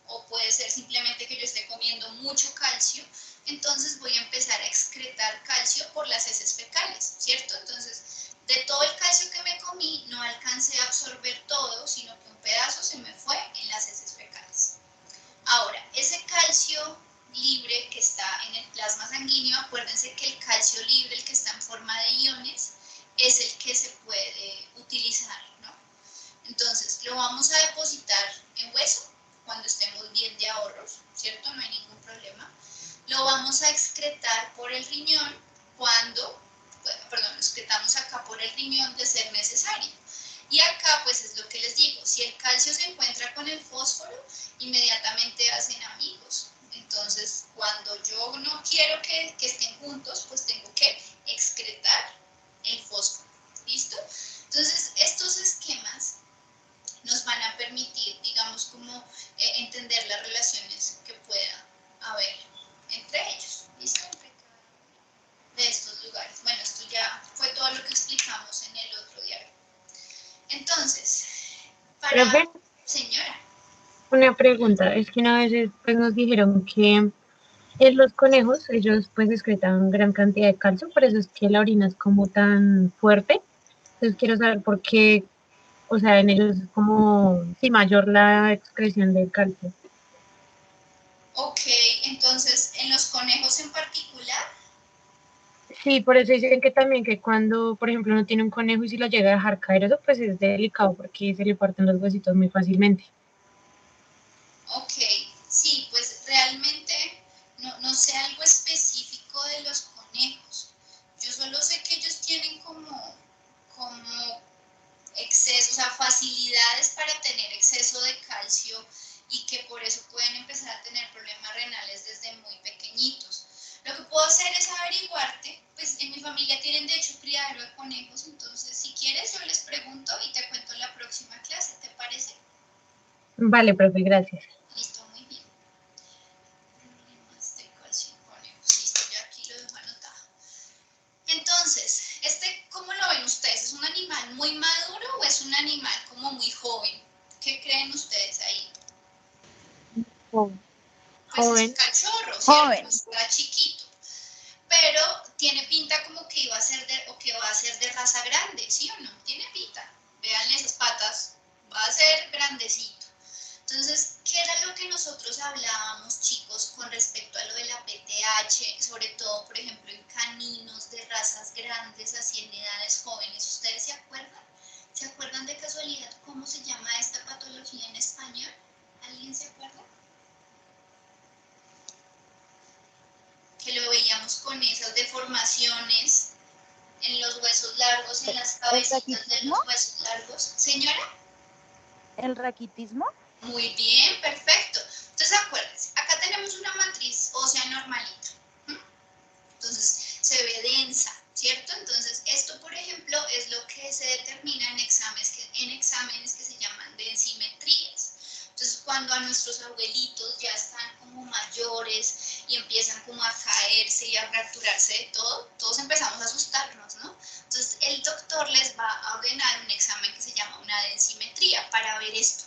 o puede ser simplemente que yo esté comiendo mucho calcio, entonces voy a empezar a excretar calcio por las heces fecales, ¿cierto? Entonces, de todo el calcio que me comí, no alcancé a absorber todo, sino que un pedazo se me fue en las heces fecales. Ahora, ese calcio libre que está en el plasma sanguíneo, acuérdense que el calcio libre, el que está en forma de iones, es el que se puede utilizar, ¿no? Entonces, lo vamos a depositar en hueso cuando estemos bien de ahorros, ¿cierto? No hay ningún problema. Lo vamos a excretar por el riñón cuando, perdón, lo excretamos acá por el riñón de ser necesario. Y acá, pues es lo que les digo, si el calcio se encuentra con el fósforo, inmediatamente hacen amigos. Entonces, cuando yo no quiero que estén juntos, pues tengo que excretar el fósforo. ¿Listo? Entonces, estos esquemas nos van a permitir, digamos, como entender las relaciones que pueda haber entre ellos. ¿Listo? De estos lugares. Bueno, esto ya fue todo lo que explicamos en el otro diario. Entonces, para... Profe, Señora. una pregunta. Es que una vez pues, nos dijeron que en los conejos ellos pues excretan gran cantidad de calcio, por eso es que la orina es como tan fuerte. Entonces quiero saber por qué, o sea, en ellos es como, sí, mayor la excreción de calcio. Ok, entonces, en los conejos en particular. Sí, por eso dicen que también que cuando, por ejemplo, uno tiene un conejo y si lo llega a dejar caer, eso pues es delicado porque se le parten los huesitos muy fácilmente. Ok, sí, pues realmente no sé algo específico de los conejos. Yo solo sé que ellos tienen como exceso, o sea, facilidades para tener exceso de calcio y que por eso pueden empezar a tener problemas renales desde muy pequeñitos. Lo que puedo hacer es averiguarte, pues en mi familia tienen de hecho criadero de conejos, entonces si quieres yo les pregunto y te cuento en la próxima clase, ¿te parece? Vale, profe, gracias. Listo, muy bien. Problemas de calcio en conejos, listo, ya aquí lo dejo anotado. Entonces, ¿cómo lo ven ustedes? ¿Es un animal muy maduro o es un animal como muy joven? ¿Qué creen ustedes ahí? Joven. Pues es un Joven. cachorro, ¿cierto? Joven. Está chiquito, pero tiene pinta como que iba a ser de raza grande, ¿sí o no? Tiene pinta. Vean esas patas, va a ser grandecito. Entonces, ¿qué era lo que nosotros hablábamos, chicos, con respecto a lo de la PTH, sobre todo, por ejemplo, en caninos de razas grandes, así en edades jóvenes? ¿Ustedes se acuerdan? ¿Se acuerdan de casualidad cómo se llama esta patología en español? ¿Alguien se acuerda? Que lo veíamos con esas deformaciones en los huesos largos, en las ¿El cabecitas de raquitismo? los huesos largos. Señora. ¿El raquitismo? Muy bien, perfecto. Entonces acuérdense, acá tenemos una matriz ósea normalita. Entonces se ve densa, ¿cierto? Entonces esto, por ejemplo, es lo que se determina en exámenes que se llaman densimetrías. Entonces cuando a nuestros abuelitos ya están como mayores y empiezan como a caerse y a fracturarse de todo, todos empezamos a asustarnos, ¿no? Entonces el doctor les va a ordenar un examen que se llama una densimetría para ver esto.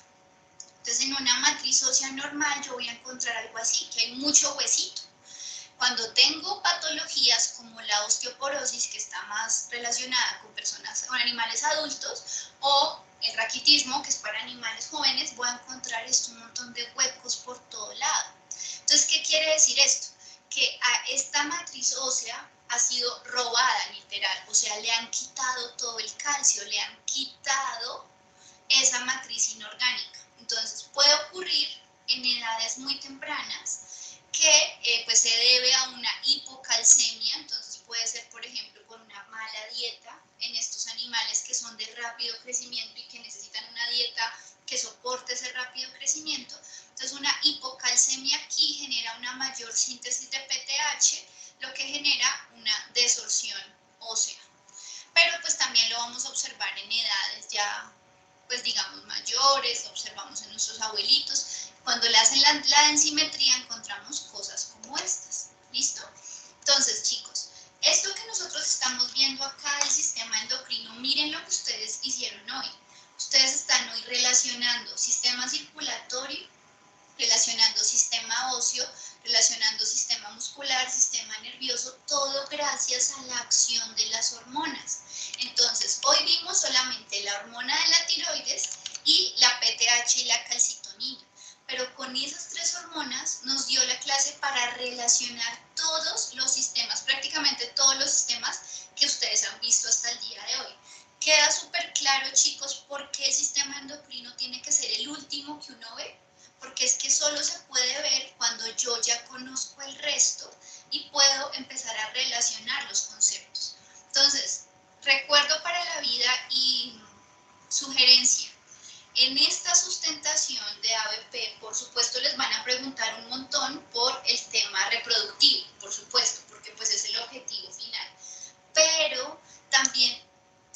Entonces, en una matriz ósea normal yo voy a encontrar algo así, que hay mucho huesito. Cuando tengo patologías como la osteoporosis, que está más relacionada con animales adultos, o el raquitismo, que es para animales jóvenes, voy a encontrar un montón de huecos por todo lado. Entonces, ¿qué quiere decir esto? Que a esta matriz ósea ha sido robada, literal, o sea, le han quitado todo el calcio, le han quitado esa matriz inorgánica. Entonces puede ocurrir en edades muy tempranas que pues se debe a una hipocalcemia, entonces puede ser por ejemplo por una mala dieta en estos animales que son de rápido crecimiento y que necesitan una dieta que soporte ese rápido crecimiento. Entonces una hipocalcemia aquí genera una mayor síntesis de PTH, lo que genera una desorción ósea. Pero pues también lo vamos a observar en edades ya pues digamos mayores, observamos en nuestros abuelitos. Cuando le hacen la densimetría encontramos óseo, relacionando sistema muscular, sistema nervioso, todo gracias a la acción de las hormonas. Entonces, hoy vimos solamente la hormona de la tiroides y la PTH y la calcitonina, pero con esas tres hormonas nos dio la clase para relacionar todos los sistemas, prácticamente todos los sistemas que ustedes han visto hasta el día de hoy. Queda súper claro, chicos, por qué el sistema endocrino tiene que ser el último que uno ve, porque es que solo se puede ver cuando yo ya conozco el resto y puedo empezar a relacionar los conceptos. Entonces, recuerdo para la vida y sugerencia. En esta sustentación de ABP, por supuesto, les van a preguntar un montón por el tema reproductivo, por supuesto, porque pues es el objetivo final. Pero también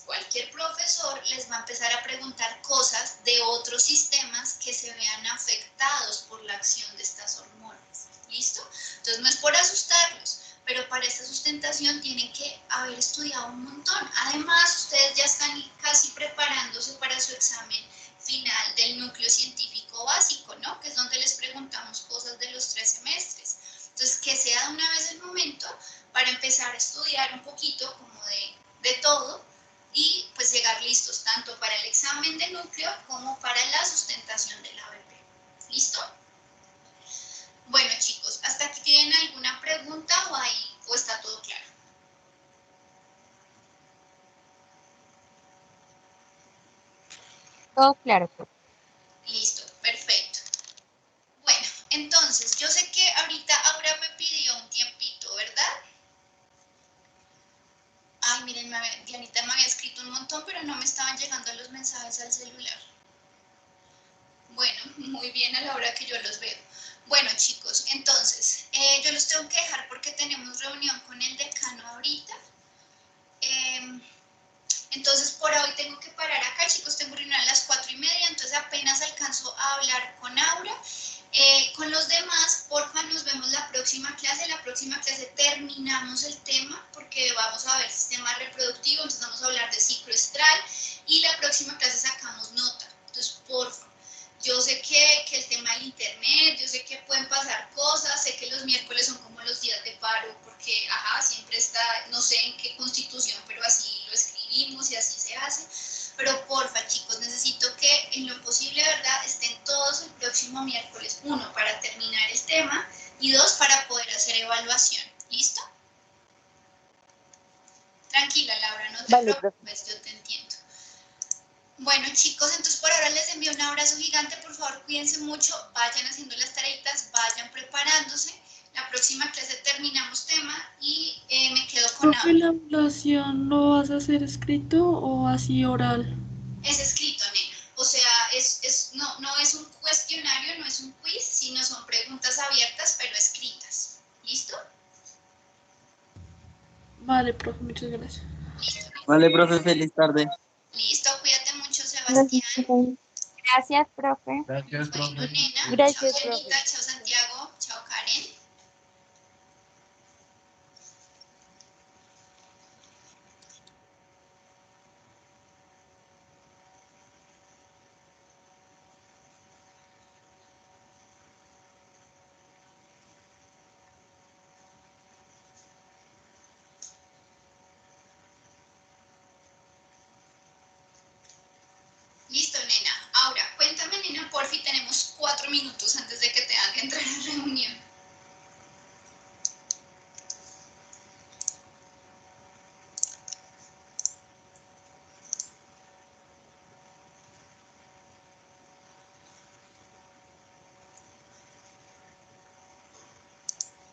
cualquier profesor les va a empezar a preguntar cosas de otros sistemas que se vean afectados por la acción de estas hormonas. ¿Listo? Entonces no es por asustarlos, pero para esta sustentación tienen que haber estudiado un montón. Además, ustedes ya están casi preparándose para su examen final del núcleo científico básico, ¿no? Que es donde les preguntamos cosas de los 3 semestres. Entonces, que sea de una vez el momento para empezar a estudiar un poquito como de todo y pues llegar listos tanto para el examen de núcleo como para la sustentación del ABP. ¿Listo? Bueno, chicos, ¿hasta aquí tienen alguna pregunta o está todo claro? Todo claro, profe. Listo, perfecto. Bueno, entonces, yo sé que ahorita Aura me pidió un tiempito, ¿verdad? Ay, miren, Dianita me había escrito un montón, pero no me estaban llegando los mensajes al celular. Bueno, muy bien a la hora que yo los veo. Bueno, chicos, entonces, yo los tengo que dejar porque tenemos reunión con el decano ahorita. Entonces, por hoy tengo que parar acá, chicos, tengo reunión a las 4:30, entonces apenas alcanzo a hablar con Aura. Con los demás, porfa, nos vemos la próxima clase. La próxima clase terminamos el tema porque vamos a ver sistema reproductivo, entonces vamos a hablar de ciclo estral y la próxima clase sacamos nota. Entonces, porfa, yo sé que el tema del internet, yo sé que pueden pasar cosas, sé que los miércoles son como los días de paro porque, siempre está, no sé en qué constitución, pero así lo escribimos y así se hace. Pero porfa, chicos, necesito que en lo posible, ¿verdad?, estén todos el próximo miércoles, 1, para terminar el tema y 2, para poder hacer evaluación. ¿Listo? Tranquila, Laura, no te Vale, profe. preocupes, yo te entiendo. Bueno, chicos, entonces por ahora les envío un abrazo gigante. Por favor, cuídense mucho, vayan haciendo las tareitas, vayan preparándose. La próxima clase terminamos tema y me quedo con Profe, Aura. ¿la evaluación lo vas a hacer escrito o así oral? Es escrito, nena. O sea, no es un cuestionario, no es un quiz, sino son preguntas abiertas, pero escritas. ¿Listo? Vale, profe, muchas gracias. Listo, nena. Vale, profe, feliz tarde. Listo, cuídate mucho, Gracias, Sebastián. profe. Gracias, profe. Bueno, nena. Gracias, Chao, profe. Janita. Chao, Santiago. Chao, Karen. Listo, nena. Ahora, cuéntame, nena, porfi, tenemos 4 minutos antes de que tengan que entrar a reunión.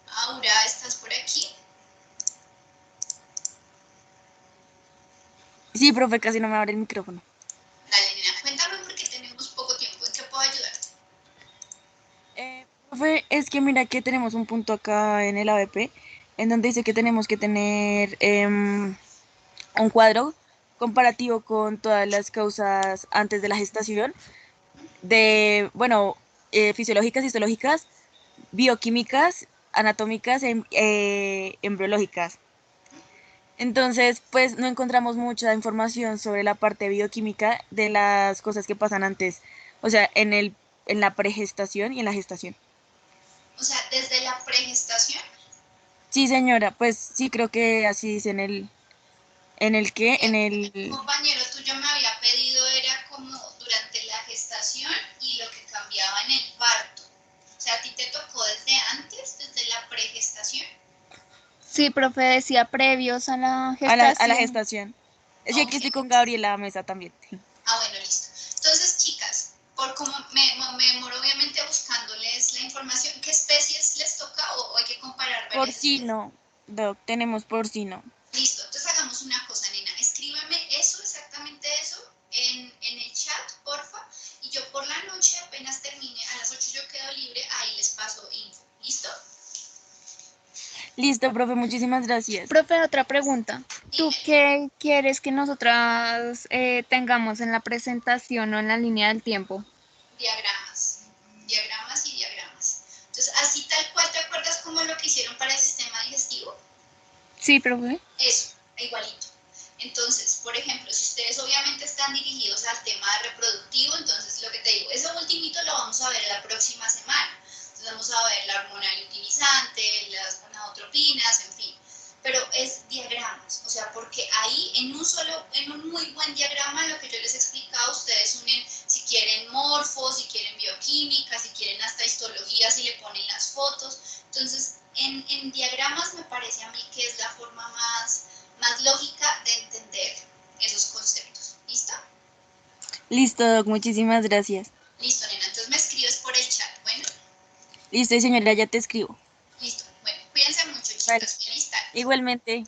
Aura, ¿estás por aquí? Sí, profe, casi no me abre el micrófono. Dale, nena, cuéntame porque tenemos poco tiempo. ¿En qué puedo ayudarte? Profe, es que mira que tenemos un punto acá en el ABP en donde dice que tenemos que tener un cuadro comparativo con todas las causas antes de la gestación de, bueno, fisiológicas, histológicas, bioquímicas, anatómicas, embriológicas. Entonces, pues no encontramos mucha información sobre la parte bioquímica de las cosas que pasan antes, o sea, en la pregestación y en la gestación. O sea, desde la pregestación. Sí, señora, pues sí, creo que así dice en el que, en Un el, compañero tuyo me había pedido era como durante la gestación y lo que cambiaba en el parto. O sea, ¿a ti te tocó desde antes, desde la pregestación? Sí, profe, decía previos a la a la gestación. gestación. Es que Ok. aquí estoy con Gabriela a la mesa también. Ah, bueno, listo. Entonces, chicas, por como me demoro obviamente buscándoles la información, ¿qué especies les toca o hay que comparar varias especies? Porcino, Doc, tenemos porcino. Listo, entonces hagamos una cosa, nena. Escríbame eso, exactamente eso, en el chat, porfa. Y yo por la noche, apenas termine, a las 8 yo quedo libre, ahí les paso info. ¿Listo? Listo, profe, muchísimas gracias. Profe, otra pregunta. ¿Tú Dime. qué quieres que nosotras tengamos en la presentación o en la línea del tiempo? Diagramas. Diagramas y diagramas. Entonces, así tal cual, ¿te acuerdas como lo que hicieron para el sistema digestivo? Sí, profe. Eso, igualito. Entonces, por ejemplo, si ustedes obviamente están dirigidos al tema reproductivo, entonces lo que te digo, ese ultimito lo vamos a ver la próxima semana. Entonces vamos a ver la hormona luteinizante, las gonadotropinas, en fin. Pero es diagramas, o sea, porque ahí en un muy buen diagrama, lo que yo les he explicado, ustedes unen si quieren morfo, si quieren bioquímica, si quieren hasta histología, si le ponen las fotos. Entonces, en diagramas me parece a mí que es la forma más lógica de entender esos conceptos. ¿Listo? Listo, Doc, muchísimas gracias. Listo, nena. Entonces me escribes por el chat. Bueno, Listo, señora, ya te escribo. listo. Bueno, cuídense mucho, Vale, chicas. Feliz tarde. igualmente.